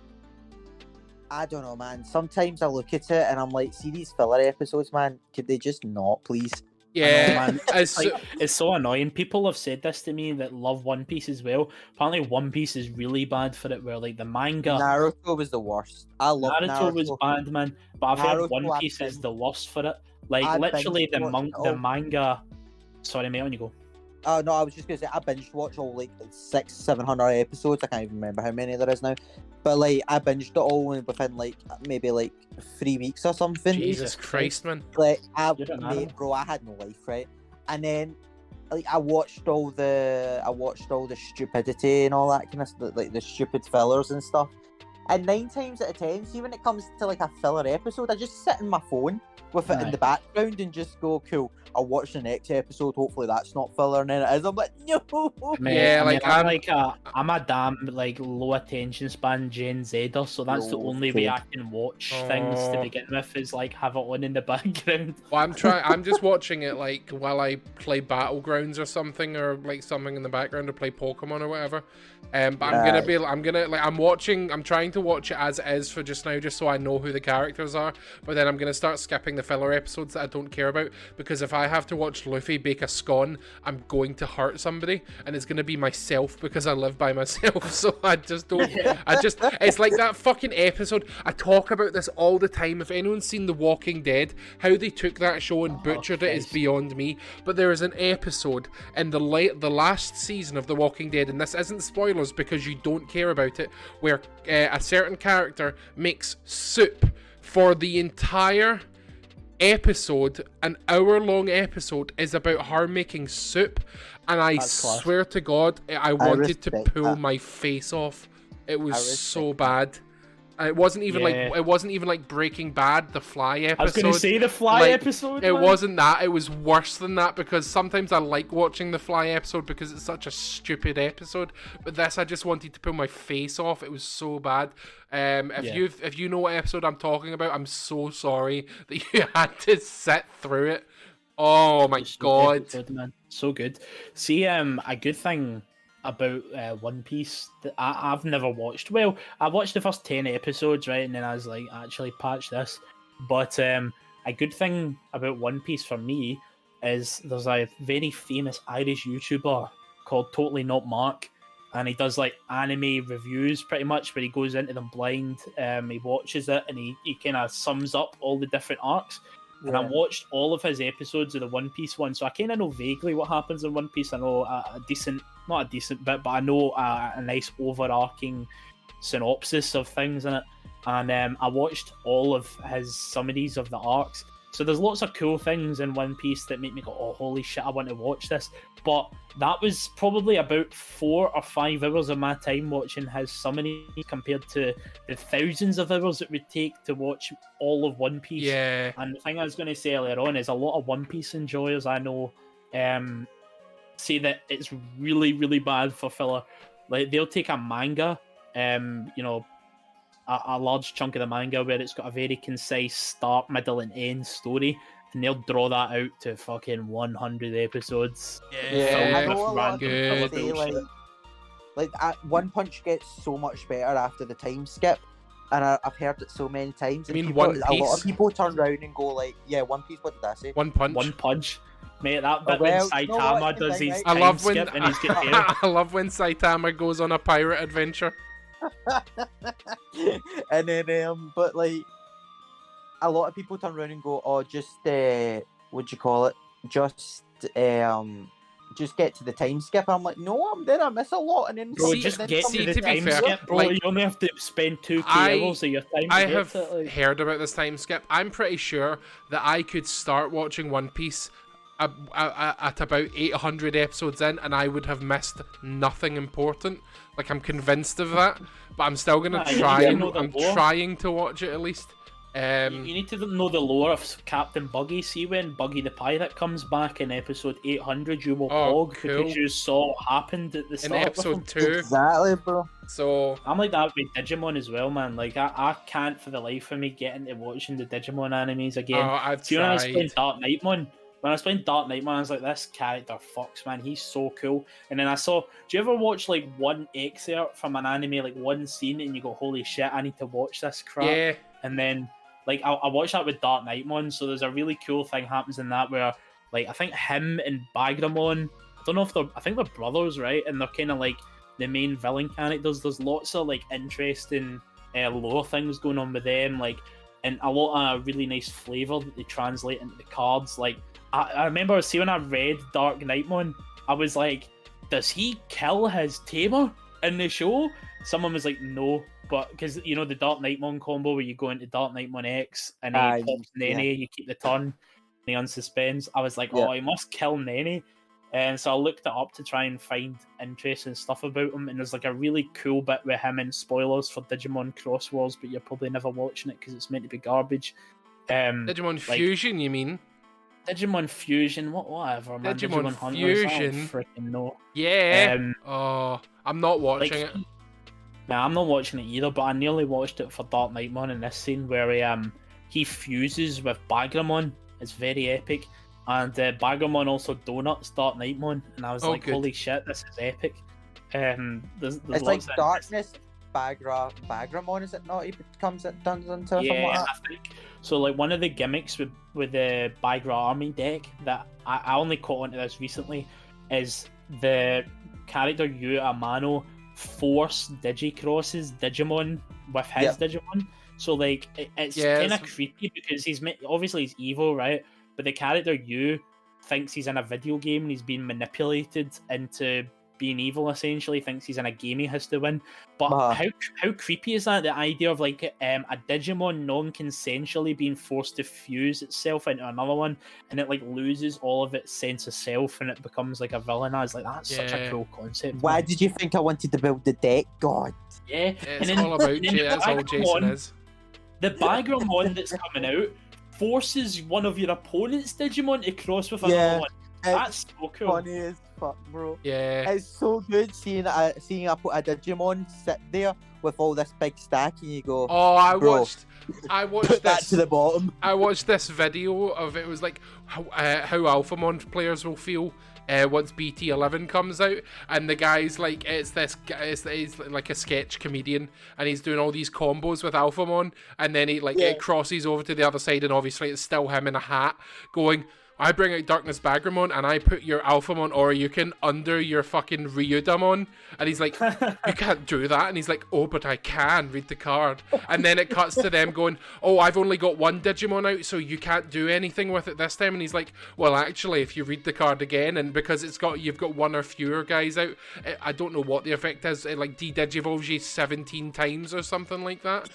I don't know, man. Sometimes I look at it and I'm like, see these filler episodes, man. Could they just not, please? Yeah, know, it's so annoying. People have said this to me that love One Piece as well. Apparently, One Piece is really bad for it. Where like the manga, Naruto was the worst. I love Naruto. Was bad, man. But I've heard One Piece is the worst for it. Like literally, the manga. Sorry, mate, on you go. Oh no, I was just gonna say I binged watched all like 600-700 episodes. I can't even remember how many there is now. But like I binged it all within like maybe like 3 weeks or something. Jesus Christ, man! Like I had no life, right? And then like I watched all the stupidity and all that kind of stuff, like the stupid fillers and stuff. And 9 times out of 10, see when it comes to like a filler episode, I just sit in my phone with it in the background and just go, cool, I'll watch the next episode, hopefully that's not filler, and then it is. I'm like, no. Man, yeah, I'm a damn like low attention span Gen Zer, so that's the only way I can watch things to begin with, is like have it on in the background. Well, I'm just watching it like while I play Battlegrounds or something, or like something in the background, or play Pokemon or whatever. But I'm trying to watch it as it is for just now, just so I know who the characters are. But then I'm gonna start skipping the filler episodes that I don't care about, because if I have to watch Luffy bake a scone, I'm going to hurt somebody, and it's gonna be myself because I live by myself. So I just don't. It's like that fucking episode. I talk about this all the time. If anyone's seen The Walking Dead, how they took that show and butchered it is beyond me. But there is an episode in the last season of The Walking Dead, and this isn't spoilers because you don't care about it, where a certain character makes soup for the entire episode, an hour-long episode, is about her making soup, and I That's class. swear to God, I wanted to respect pull that. my face off. It was I respect so that. bad. And it wasn't even Yeah. like Breaking Bad, the Fly episode. I was going to say the Fly Like, episode. It man. wasn't that. It was worse than that, because sometimes I like watching the Fly episode because it's such a stupid episode. But this, I just wanted to pull my face off. It was so bad. If you know what episode I'm talking about, I'm so sorry that you had to sit through it. Oh my It's so God. good, man. So good. See, a good thing about One Piece that I've never watched. Well, I watched the first 10 episodes, right, and then I was like, actually, patch this. But a good thing about One Piece for me is there's a very famous Irish YouTuber called Totally Not Mark, and he does like anime reviews pretty much, where he goes into them blind. He watches it and he kind of sums up all the different arcs. And I watched all of his episodes of the One Piece one, so I kind of know vaguely what happens in One Piece. I know not a decent bit, but I know a nice overarching synopsis of things in it. And I watched all of his summaries of the arcs. So there's lots of cool things in One Piece that make me go, oh, holy shit, I want to watch this. But that was probably about 4 or 5 hours of my time watching his summaries compared to the thousands of hours it would take to watch all of One Piece. Yeah. And the thing I was going to say earlier on is a lot of One Piece enjoyers I know say that it's really, really bad for filler. Like, they'll take a manga, a large chunk of the manga where it's got a very concise start, middle, and end story, and they'll draw that out to fucking 100 episodes. Yeah, I know a lot of good. people say, One Punch gets so much better after the time skip, and I've heard it so many times. You And mean people, One a lot Piece? of people turn around and go like, "Yeah, One Piece. What did I say?" One Punch. One Punch. Mate, that bit well, when you know what, Saitama does thing, his I time love when skip and he's get there. I love when Saitama goes on a pirate adventure. And then, but like, a lot of people turn around and go, "Oh, just what'd you call it? Just get to the time skip." And I'm like, "No, I'm there. I miss a lot." And then, Bro, See- just then get some- to the to be time fair, skip, bro. like, You only have to spend 2 I- hours of your time I to have get to it. Like, heard about this time skip. I'm pretty sure that I could start watching One Piece at about 800 episodes in, and I would have missed nothing important. Like, I'm convinced of that, but I'm still gonna Nah, you try. need to And, know the I'm lore. trying to watch it at least. you need to know the lore of Captain Buggy. See, when Buggy the Pirate comes back in episode 800, you will Oh, pog cool. because you saw what happened at the In start. with him. episode 2, exactly, bro. so I'm like that with Digimon as well, man. Like, I can't for the life of me get into watching the Digimon animes again. I've See, when I was playing tried. Dark Knightmon, I was like, this character fucks, man. He's so cool. And then I saw, do you ever watch like one excerpt from an anime, like one scene, and you go, holy shit, I need to watch this crap? Yeah, And then, like, I watched that with Dark Knightmon, so there's a really cool thing happens in that where, like, I think him and Bagramon, I think they're brothers, right? And they're kind of like the main villain characters. There's lots of, like, interesting lore things going on with them, like, and a lot of really nice flavour that they translate into the cards. Like, I remember, see, when I read Dark Knightmon, I was like, does he kill his tamer in the show? Someone was like, no, but because, you know, the Dark Knightmon combo where you go into Dark Knightmon X and he pops Nene, you keep the turn, and he unsuspends. I was like, oh, he must kill Nene. And so I looked it up to try and find interesting stuff about him, and there's like a really cool bit with him in spoilers for Digimon Cross Wars, but you're probably never watching it because it's meant to be garbage. Digimon Fusion, you mean? Digimon Fusion, whatever, man. Digimon Hunters, I don't Fusion. freaking know. Yeah. Um, I'm not watching like, it. Nah, I'm not watching it either, but I nearly watched it for Dark Knightmon in this scene where he fuses with Bagramon. It's very epic. And Bagramon also donuts Dark Knightmon, and I was like, good. holy shit, this is epic. There's It's like lots of- darkness. Bagramon, is it not? He turns into something like Yeah, that. I think so. Like, one of the gimmicks with the Bagra Army deck that I only caught onto this recently is the character Yu Amano force Digicrosses Digimon with his Digimon. So like it's kind of creepy because obviously he's evil, right? But the character Yu thinks he's in a video game and he's being manipulated into being evil, essentially, thinks he's in a game he has to win. But Uh-huh. how creepy is that? The idea of like a Digimon non-consensually being forced to fuse itself into another one, and it like loses all of its sense of self, and it becomes like a villain. I was like, that's such a Yeah. cool concept. Why man. did you think I wanted to build the deck? God. Yeah, It's all about you. That's all Jason is. The Bagramon that's coming out forces one of your opponent's Digimon to cross with another Yeah, one. It's That's so cool. funny as fuck, bro. Yeah. It's so good seeing a Digimon sit there with all this big stack, and you go, Oh, I Bro, watched put that this. to the bottom. I watched this video of it was like how Alphamon players will feel once BT11 comes out, and the guy's like, it's like a sketch comedian, and he's doing all these combos with Alphamon, and then it crosses over to the other side, and obviously it's still him in a hat going, I bring out Darkness Bagramon and I put your Alphamon Oryukin under your fucking Ryudamon. And he's like, you can't do that. And he's like, oh, but I can. Read the card. And then it cuts to them going, oh, I've only got one Digimon out, so you can't do anything with it this time. And he's like, well, actually, if you read the card again, and because you've got one or fewer guys out, I don't know what the effect is. It like de-digivolves you 17 times or something like that.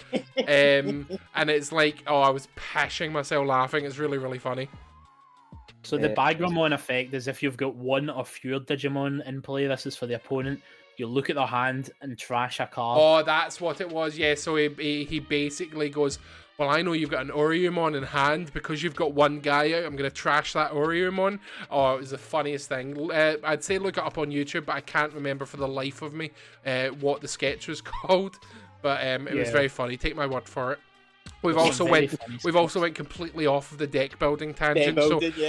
And it's like, oh, I was pashing myself laughing. It's really, really funny. So the Bagramon effect is if you've got one or fewer Digimon in play, this is for the opponent, you look at their hand and trash a card. Oh, that's what it was. Yeah, so he basically goes, well, I know you've got an Oryumon in hand. Because you've got one guy out, I'm going to trash that Oryumon. Oh, it was the funniest thing. I'd say look it up on YouTube, but I can't remember for the life of me what the sketch was called. But it was very funny. Take my word for it. We've also went completely off of the deck building tangent.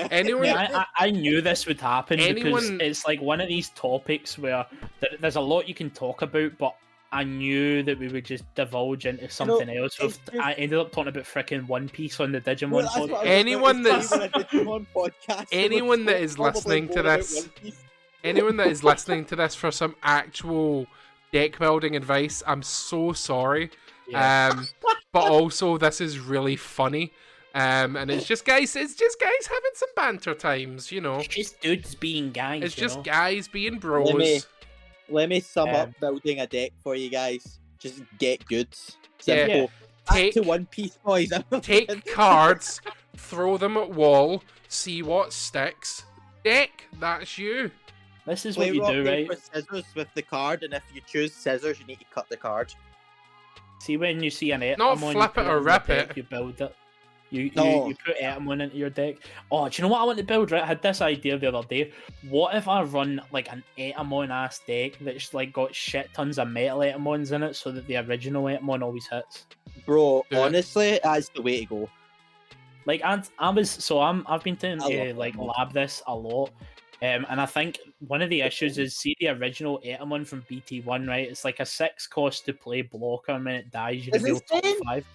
Anyone, I knew this would happen because it's like one of these topics where there's a lot you can talk about, but I knew that we would just divulge into something else. So I ended up talking about frickin' One Piece on the Digimon podcast. Anyone that is listening to this for some actual deck building advice, I'm so sorry. Yeah. But also this is really funny. And it's just guys having some banter times, you know. It's just dudes being guys. It's just guys being bros. Let me sum up building a deck for you guys. Just get goods. Simple. Yeah. Back to One Piece, boys. Take cards, throw them at wall, see what sticks. Deck, that's you. This is what you do, right? Scissors with the card, and if you choose scissors, you need to cut the card. See, when you see an Etamon, not flip it or rip it. You build it. You put Etamon into your deck. Oh, do you know what I want to build? Right, I had this idea the other day. What if I run like an Etamon ass deck that's like got shit tons of metal Etamons in it, so that the original Etamon always hits? Bro, honestly, that's the way to go. Like, I've been trying to like lab this a lot. And I think one of the issues is, see the original Etamon from BT1, right? It's like a 6 cost to play blocker, and when it dies, you reveal top 5.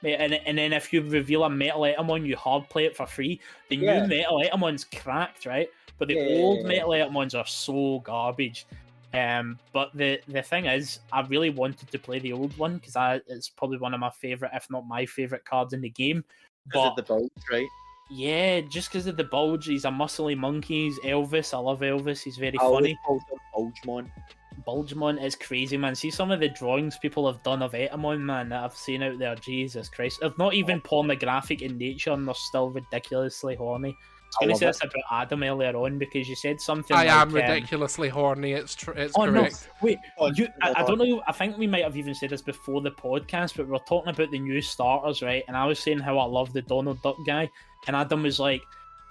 And then if you reveal a metal Etamon, you hard play it for free. The new metal Etamon's cracked, right? But the old metal Etamons are so garbage. But the thing is, I really wanted to play the old one because it's probably one of my favourite, if not my favourite cards in the game. Because of the bulge, right? Yeah, just because of the bulge. He's a muscly monkey. He's Elvis. I love Elvis. He's very funny. Bulgemon. Bulgemon is crazy, man. See some of the drawings people have done of Etamon, man, that I've seen out there. Jesus Christ. They're not even pornographic in nature, and they're still ridiculously horny. I was going to say this about Adam earlier on, because you said something I am ridiculously horny. It's correct. No. Wait, I don't know. I think we might have even said this before the podcast, but we're talking about the new starters, right? And I was saying how I love the Donald Duck guy, and Adam was like,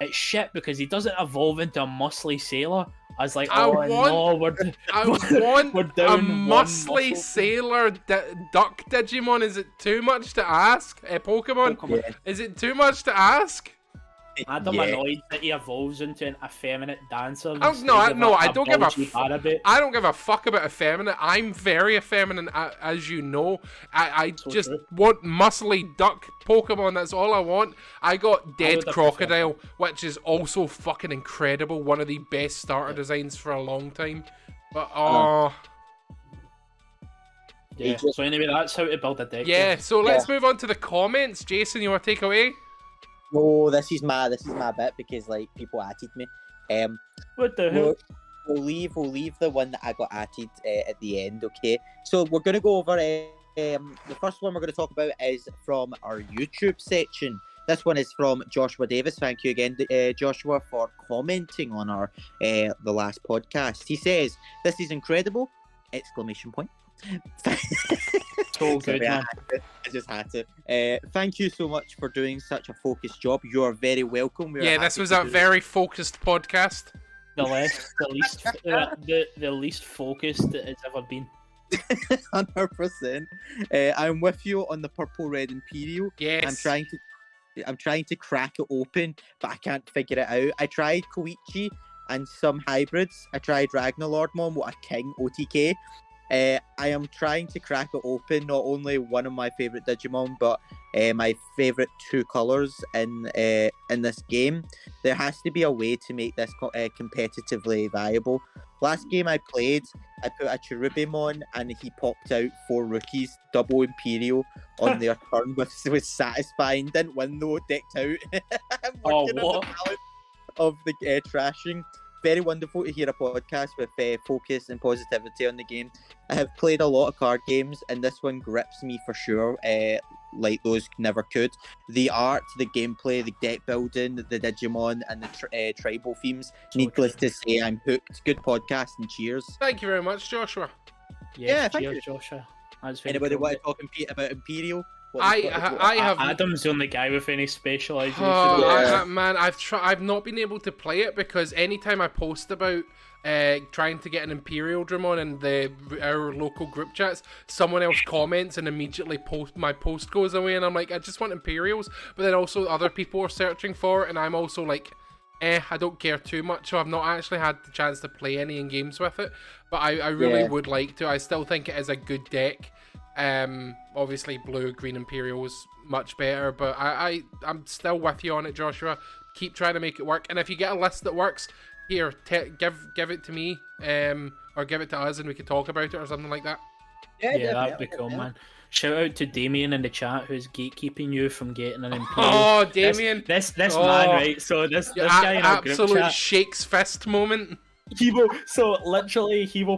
it's shit because he doesn't evolve into a muscly sailor. I was like, I want a muscly sailor duck Digimon. Is it too much to ask? Pokemon? Yeah. Is it too much to ask? Adam annoyed that he evolves into an effeminate dancer. I don't give a fuck about effeminate. I'm very effeminate, as you know. I just want muscly duck Pokemon. That's all I want. I got Dead Crocodile, which is also fucking incredible. One of the best starter designs for a long time. But yeah. So anyway, that's how to build a deck. Yeah. So let's move on to the comments. Jason, you want to take away? No, this is my bit because like people added me. What the hell? we'll leave the one that I got added at the end. Okay, so we're gonna go over. The first one we're going to talk about is from our YouTube section. This one is from Joshua Davis. Thank you again, Joshua, for commenting on our the last podcast. He says, "This is incredible!" Exclamation point. So good, man. I just had to. Thank you so much for doing such a focused job. You are very welcome. This was a very focused podcast. The least focused it has ever been. 100%. I'm with you on the purple red Imperial. Yes. I'm trying to crack it open, but I can't figure it out. I tried Koichi and some hybrids. I tried Ragnarlordmon, what a king, OTK. I am trying to crack it open. Not only one of my favorite Digimon, but my favorite two colors in this game. There has to be a way to make this competitively viable. Last game I played, I put a Cherubimon and he popped out 4 rookies, double Imperial on their turn, was satisfying. Didn't win though, decked out. I'm working on the balance of the trashing. Very wonderful to hear a podcast with focus and positivity on the game. I have played a lot of card games, and this one grips me for sure, like those never could. The art, the gameplay, the deck building, the Digimon, and the tribal themes. Needless to say, I'm hooked. Good podcast, and cheers. Thank you very much, Joshua. Yeah, cheers, Joshua. Anybody want to talk about Imperial? I have. Adam's the only guy with any specialization. I've not been able to play it because anytime I post about trying to get an Imperial Dramon in our local group chats, someone else comments and immediately my post goes away, and I'm like, I just want Imperials. But then also other people are searching for it, and I'm also like, I don't care too much, so I've not actually had the chance to play any in games with it. But I really would like to. I still think it is a good deck. Obviously blue green Imperial is much better, but I'm still with you on it, Joshua. Keep trying to make it work, and if you get a list that works, here, give it to me, or give it to us, and we could talk about it or something like that. Yeah, that'd be cool, man. Shout out to Damien in the chat who's gatekeeping you from getting an Imperial. Oh, Damien! This man, right? So this guy in our group absolute chat, shakes fist moment. He will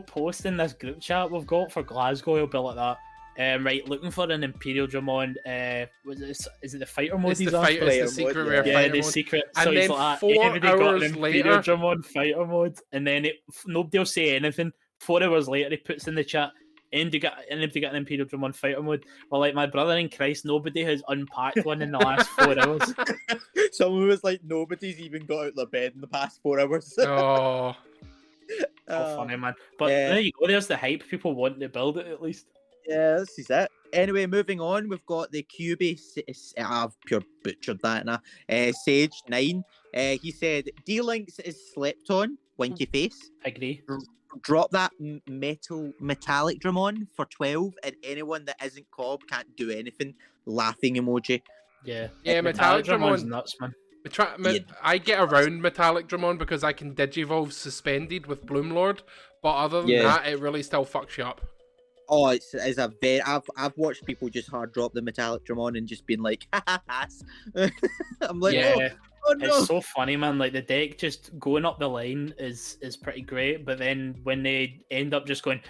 post in this group chat we've got for Glasgow. He'll be like that. Right, looking for an Imperial Dramon. Is it the fighter mode? It's the secret rare fighter mode. Secret. And so then like, 4 hours later, Dramon fighter mode, and then nobody will say anything. 4 hours later, he puts in the chat, anybody got an Imperial Dramon fighter mode? Well, like my brother in Christ, nobody has unpacked one in the last 4 hours. Someone was like, nobody's even got out of their bed in the past 4 hours. Oh, funny, man. But there you go. There's the hype. People want to build it at least. Yeah, this is it. Anyway, moving on, we've got the QB. I've pure butchered that now. Sage 9. He said, D-Links is slept on. Winky face. Agree. Drop that metallic Dramon for 12, and anyone that isn't COB can't do anything. Laughing emoji. Yeah, metallic Dramon's nuts, man. I get around Metallic Dramon because I can Digivolve suspended with Bloomlord, but other than that, it really still fucks you up. Oh, it's a very. I've watched people just hard drop the Metallic Dramon and just been like, pass. I'm like, oh no. It's so funny, man. Like the deck just going up the line is pretty great, but then when they end up just going,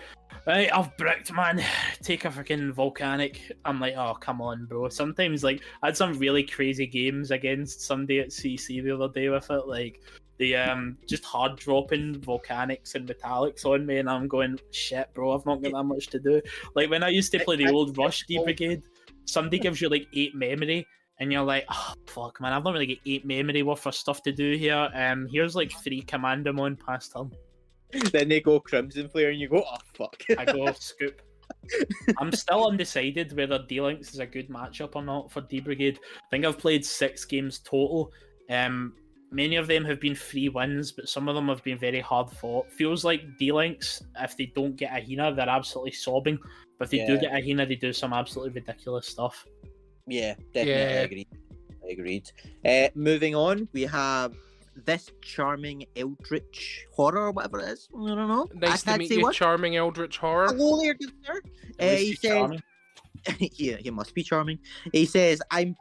right, I've bricked, man, take a freaking volcanic. I'm like, oh come on, bro. Sometimes like I had some really crazy games against somebody at CC the other day with it, like. They just hard dropping volcanics and metallics on me, and I'm going, shit, bro, I've not got that much to do. Like when I used to play the old Rush D Brigade, somebody gives you like 8 memory, and you're like, oh fuck, man, I've not really got 8 memory worth of stuff to do here. Here's like 3 Commandamon past turn. Then they go Crimson Flare, and you go, oh fuck. I go scoop. I'm still undecided whether D-Links is a good matchup or not for D Brigade. I think I've played 6 games total. Many of them have been free wins, but some of them have been very hard fought. Feels like D-Links, if they don't get a Hina, they're absolutely sobbing. But if they do get a Hina, they do some absolutely ridiculous stuff. Yeah, definitely. I agreed. Moving on, we have this charming Eldritch Horror, or whatever it is. I don't know. Nice to meet you, charming Eldritch Horror. Hello there, good sir. He said, he must be charming. He says, I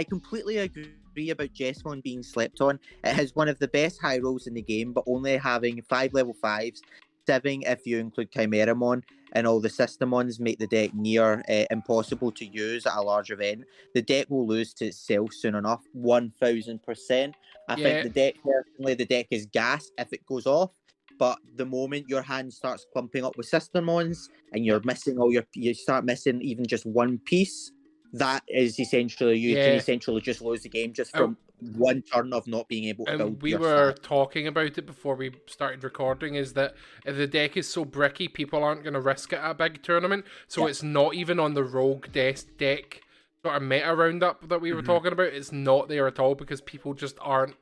completely agree agree about Jessamon being slept on. It has one of the best high rolls in the game, but only having 5 level 5s, 7 if you include Chimeramon, and all the Systemons make the deck near impossible to use at a large event. The deck will lose to itself soon enough, 1000%. I think the deck is gas if it goes off, but the moment your hand starts clumping up with Systemons and you start missing even just one piece, that is essentially, you can essentially just lose the game just from one turn of not being able to build And we your were stats. talking about it before we started recording, is that if the deck is so bricky, people aren't going to risk it at a big tournament. So it's not even on the rogue deck sort of meta roundup that we were talking about. It's not there at all because people just aren't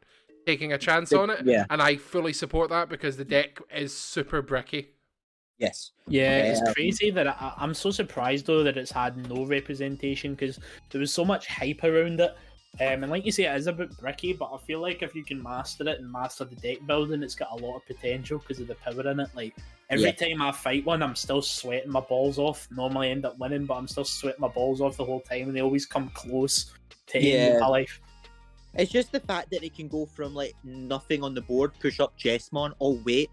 taking a chance on it. Yeah. And I fully support that because the deck is super bricky. Yes. Yeah, it's crazy that I'm so surprised though that it's had no representation because there was so much hype around it. And like you say, it is a bit bricky, but I feel like if you can master it and master the deck building, it's got a lot of potential because of the power in it. Like every time I fight one, I'm still sweating my balls off. Normally I end up winning, but I'm still sweating my balls off the whole time, and they always come close to ending my life. It's just the fact that it can go from like nothing on the board, push up Jessamon, oh wait,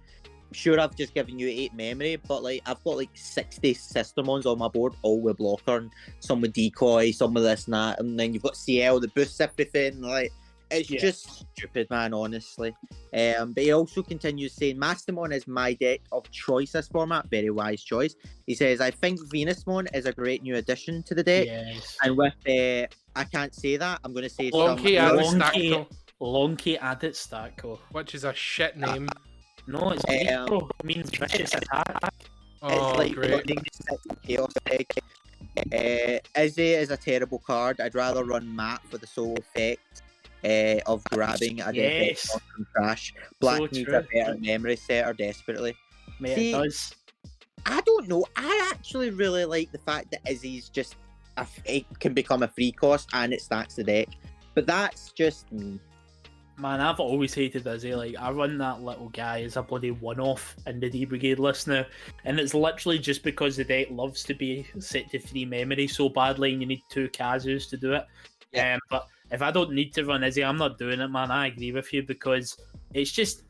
sure I've just given you 8 memory, but like I've got like 60 Systemons on my board, all with blocker, and some with decoy, some with this and that, and then you've got CL that boosts everything. Like it's just stupid, man, honestly. But he also continues saying Mastamon is my deck of choice this format. Very wise choice. He says, I think Venusmon is a great new addition to the deck. And with I can't say that, I'm going to say Lonky added Stacko, which is a shit name. No, it's it means vicious attack. Oh, it's like great. Chaos deck. Izzy is a terrible card. I'd rather run Matt for the sole effect of grabbing a deck from trash. Black needs a better memory setter desperately. Mate, it does. I don't know. I actually really like the fact that Izzy's just it can become a free cost and it stacks the deck. But that's just me. Man, I've always hated Izzy. Like, I run that little guy as a bloody one-off in the D Brigade list now, and it's literally just because the deck loves to be set to 3 memory so badly, and you need 2 Kazus to do it. But if I don't need to run Izzy, I'm not doing it, man. I agree with you because it's just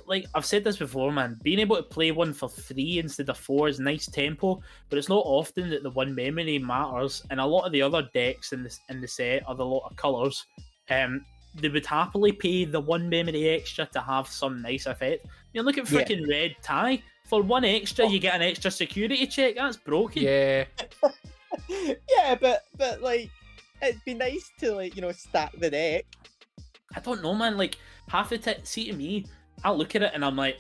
like I've said this before, man. Being able to play one for 3 instead of 4 is nice tempo, but it's not often that the 1 memory matters. And a lot of the other decks in the set are the lot of colours. They would happily pay the 1 memory extra to have some nice effect. You look at freaking Red Tie. For 1 extra, you get an extra security check. That's broken. Yeah. Yeah, but like, it'd be nice to like, stack the deck. I don't know, man. Like, half the see to me, I look at it and I'm like,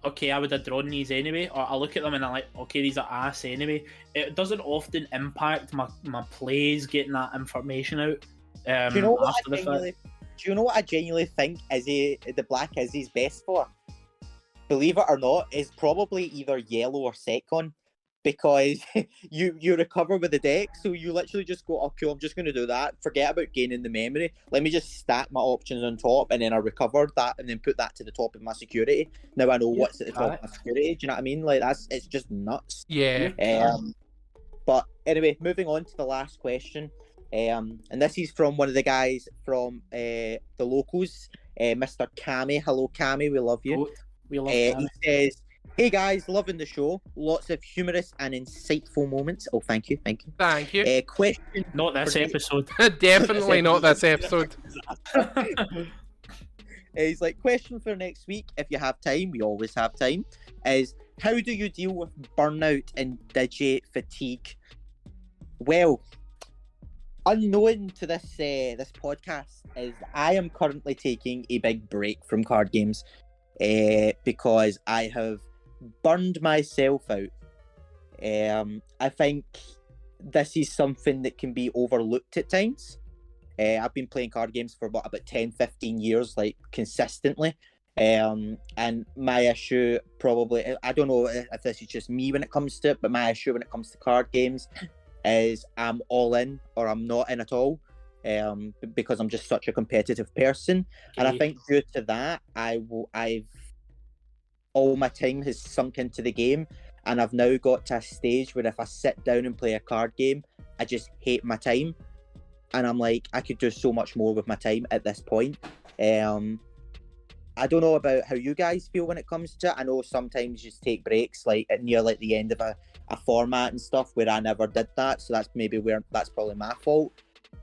okay, I would have drawn these anyway. Or I look at them and I'm like, okay, these are ass anyway. It doesn't often impact my plays getting that information out. Do you know what I genuinely think Izzy, the black Izzy's best for? Believe it or not, is probably either yellow or Secon, because you recover with the deck, so you literally just go, okay, I'm just going to do that. Forget about gaining the memory. Let me just stack my options on top, and then I recover that, and then put that to the top of my security. Now I know what's at the top of my security. Do you know what I mean? Like it's just nuts. Yeah. But anyway, moving on to the last question. And this is from one of the guys from the locals, Mr. Kami. Hello, Kami, we love you. We love Kami. He says, hey guys, loving the show. Lots of humorous and insightful moments. Oh, thank you. Thank you. Question. Not this episode. Definitely not this episode. He's like, question for next week, if you have time, we always have time, is how do you deal with burnout and digi fatigue? Well, unknown to this this podcast is I am currently taking a big break from card games because I have burned myself out. I think this is something that can be overlooked at times. I've been playing card games for about 10-15 years, like consistently. And my issue probably, I don't know if this is just me when it comes to it, but my issue when it comes to card games is I'm all in or I'm not in at all, because I'm just such a competitive person. Okay. And I think due to that, all my time has sunk into the game, and I've now got to a stage where if I sit down and play a card game, I just hate my time. and I'm like, I could do so much more with my time at this point. I don't know about how you guys feel when it comes to it. I know sometimes you just take breaks like near like the end of a format and stuff, where I never did that, so that's probably my fault.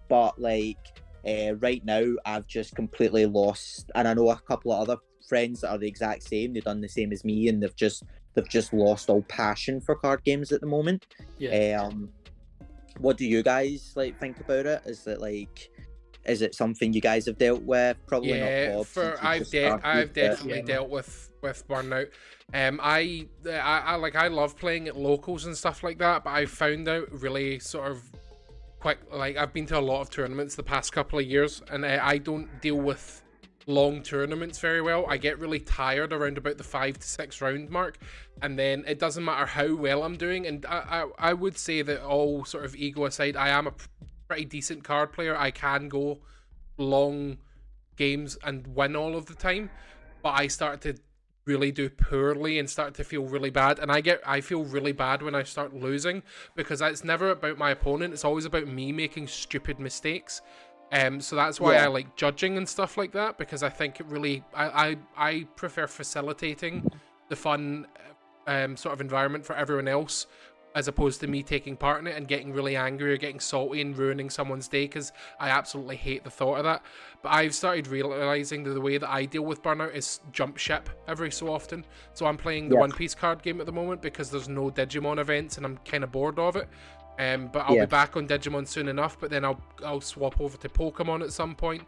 But like right now I've just completely lost, and I know a couple of other friends that are the exact same. They've done the same as me, and they've just lost all passion for card games at the moment. What do you guys like think about it? Is it something you guys have dealt with? Probably not, Bob. I've definitely dealt with burnout. I love playing at locals and stuff like that, but I found out really sort of quick. Like, I've been to a lot of tournaments the past couple of years, and I don't deal with long tournaments very well. I get really tired around about the 5 to 6 round mark, and then it doesn't matter how well I'm doing. And I would say that, all sort of ego aside, I am a pretty decent card player. I can go long games and win all of the time, but I start to really do poorly and start to feel really bad, and I feel really bad when I start losing, because it's never about my opponent, it's always about me making stupid mistakes. So that's why I like judging and stuff like that, because I think it really I prefer facilitating the fun sort of environment for everyone else, as opposed to me taking part in it and getting really angry or getting salty and ruining someone's day, because I absolutely hate the thought of that. But I've started realizing that the way that I deal with burnout is jump ship every so often. So I'm playing the One Piece card game at the moment because there's no Digimon events and I'm kind of bored of it. But I'll be back on Digimon soon enough, but then I'll swap over to Pokemon at some point,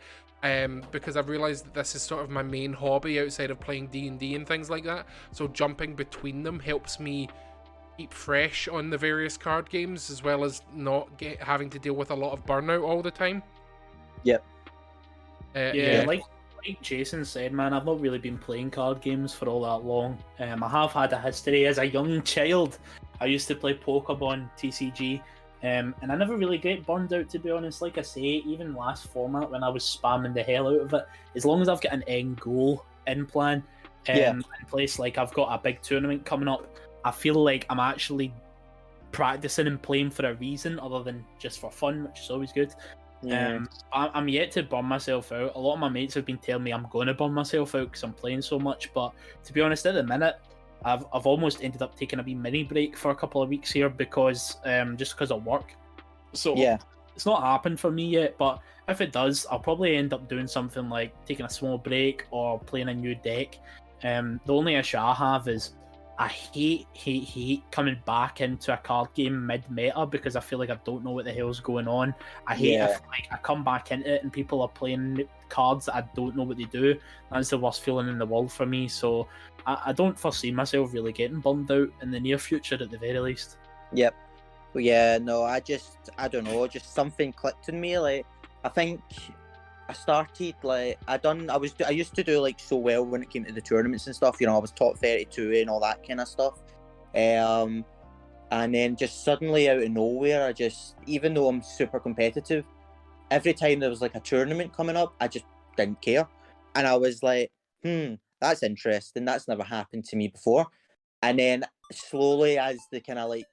because I've realized that this is sort of my main hobby outside of playing D&D and things like that. So jumping between them helps me keep fresh on the various card games, as well as not having to deal with a lot of burnout all the time. Like Jason said, man, I've not really been playing card games for all that long. I have had a history as a young child. I used to play Pokemon TCG, and I never really get burned out, to be honest. Like I say, even last format when I was spamming the hell out of it, as long as I've got an end goal in plan, in place, like I've got a big tournament coming up, I feel like I'm actually practicing and playing for a reason other than just for fun, which is always good. I'm yet to burn myself out. A lot of my mates have been telling me I'm going to burn myself out because I'm playing so much, but to be honest, at the minute, I've almost ended up taking a wee mini break for a couple of weeks here because just because of work. So it's not happened for me yet, but if it does, I'll probably end up doing something like taking a small break or playing a new deck. The only issue I have is I hate coming back into a card game mid-meta because I feel like I don't know what the hell's going on. I hate if like I come back into it and people are playing cards that I don't know what they do. That's the worst feeling in the world for me. So I don't foresee myself really getting bummed out in the near future at the very least. Yep. Well, yeah, no, I don't know, just something clicked in me. Like, I think I started, like, I used to do, like, so well when it came to the tournaments and stuff, you know, I was top 32 and all that kind of stuff. And then just suddenly out of nowhere, I just, even though I'm super competitive, every time there was, like, a tournament coming up, I just didn't care. And I was like, that's interesting, that's never happened to me before. And then slowly, as the kind of, like,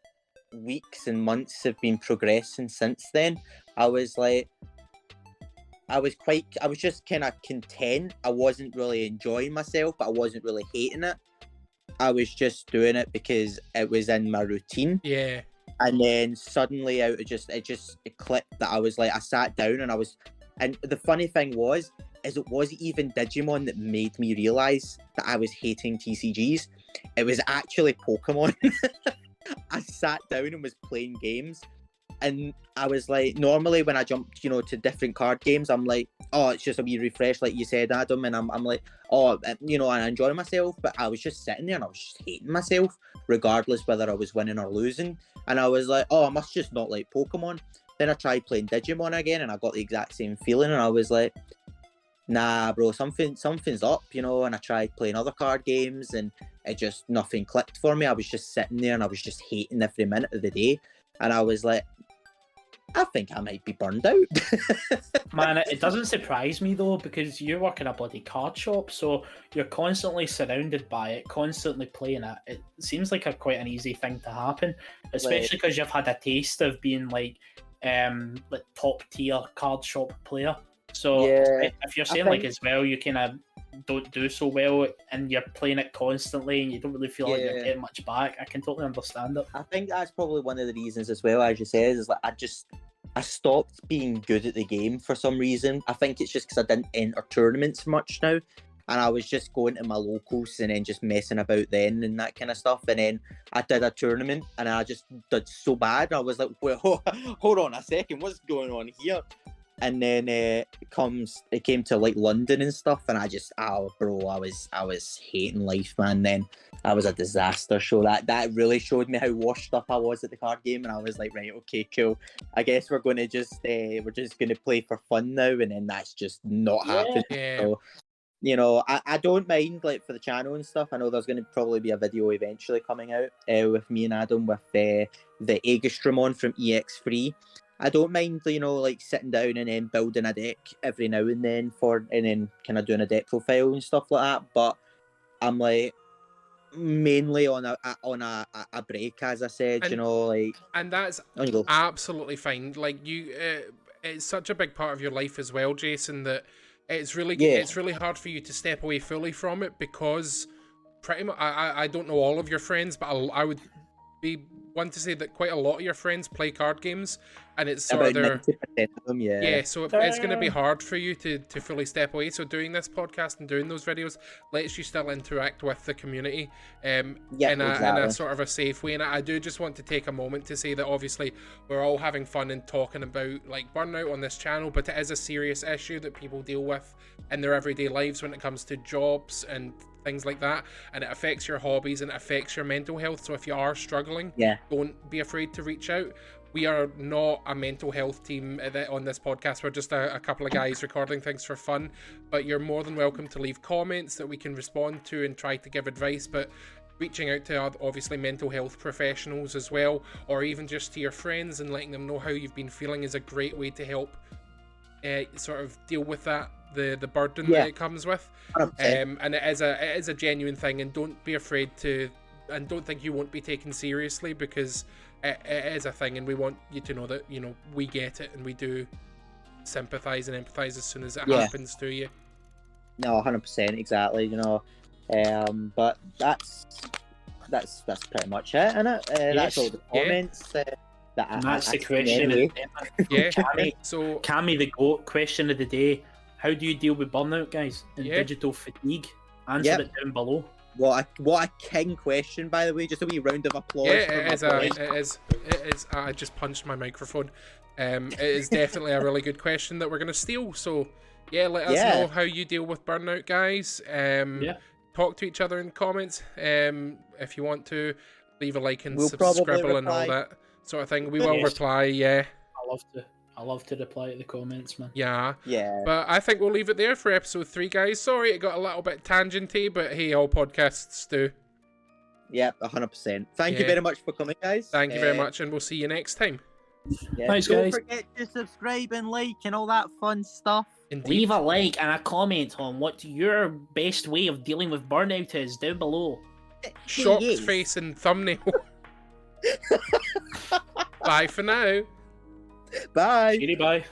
weeks and months have been progressing since then, I was just kind of content. I wasn't really enjoying myself, but I wasn't really hating it. I was just doing it because it was in my routine. Yeah. And then suddenly it clicked that I was like, I sat down and the funny thing was, it wasn't even Digimon that made me realise that I was hating TCGs. It was actually Pokemon. I sat down and was playing games, and I was like, normally when I jump, you know, to different card games, I'm like, oh, it's just a wee refresh, like you said, Adam, and I'm like, oh, you know, I enjoy myself, but I was just sitting there and I was just hating myself, regardless whether I was winning or losing, and I was like, oh, I must just not like Pokemon. Then I tried playing Digimon again, and I got the exact same feeling, and I was like, nah, bro, something's up, you know. And I tried playing other card games, and it just, nothing clicked for me. I was just sitting there and I was just hating every minute of the day, and I was like, I think I might be burned out. Man, it doesn't surprise me though, because you work in a bloody card shop, so you're constantly surrounded by it, constantly playing it. It seems like quite an easy thing to happen, especially because you've had a taste of being like like top tier card shop player. So Yeah, if you're I saying like think- as well, you kind of don't do so well and you're playing it constantly and you don't really feel like you're Yeah. getting much back, I can totally understand it. I think that's probably one of the reasons as well, as you said, is like I stopped being good at the game for some reason. I think it's just because I didn't enter tournaments much now, and I was just going to my locals and then just messing about then and that kind of stuff. And then I did a tournament and I just did so bad. I was like, well, hold on a second, what's going on here? And then it came to like London and stuff, and I was hating life, man. Then I was a disaster. So that really showed me how washed up I was at the card game, and I was like, right, okay, cool. I guess we're gonna just gonna play for fun now, and then that's just not happening. Yeah. So, you know, I don't mind like for the channel and stuff. I know there's gonna probably be a video eventually coming out with me and Adam with the Aegistramon from EX3. I don't mind, you know, like sitting down and then building a deck every now and then and then kind of doing a deck profile and stuff like that. But I'm like mainly on a break, as I said, you know, like. And that's on you go. absolutely fine. Like it's such a big part of your life as well, Jason, that it's really hard for you to step away fully from it, because pretty much I don't know all of your friends, but I would be one to say that quite a lot of your friends play card games, and it's sort of About 90% of them, yeah. so it's going to be hard for you to fully step away. So doing this podcast and doing those videos lets you still interact with the community in a sort of a safe way. And I do just want to take a moment to say that obviously we're all having fun and talking about like burnout on this channel, but it is a serious issue that people deal with in their everyday lives when it comes to jobs and things like that, and it affects your hobbies and it affects your mental health. So if you are struggling, don't be afraid to reach out. We are not a mental health team on this podcast. We're just a couple of guys recording things for fun, but you're more than welcome to leave comments that we can respond to and try to give advice. But reaching out to obviously mental health professionals as well, or even just to your friends and letting them know how you've been feeling, is a great way to help sort of deal with that, the burden that it comes with. And it is a genuine thing, and don't be afraid to, and don't think you won't be taken seriously, because it is a thing, and we want you to know that, you know, we get it and we do sympathize and empathize as soon as it happens to you. No, 100%, exactly, you know. But that's pretty much it, innit? That's all the comments. That's the question. Anyway. So Cammy the GOAT question of the day: how do you deal with burnout, guys, and digital fatigue? Answer it down below. What a king question, by the way. Just a wee round of applause. It is. I just punched my microphone. It is definitely a really good question that we're gonna steal. So let us know how you deal with burnout, guys. Talk to each other in comments. If you want to, leave a like and subscribe and all that sort of thing. We will reply. I love to reply to the comments, man. Yeah. But I think we'll leave it there for episode 3, guys. Sorry, it got a little bit tangenty, but hey, all podcasts do. Yeah, 100%. Thank you very much for coming, guys. Thank you very much, and we'll see you next time. Thanks, guys. Don't forget to subscribe and like and all that fun stuff. Indeed. Leave a like and a comment on what your best way of dealing with burnout is down below. Shocked face and thumbnail. Bye for now. Bye. Bye.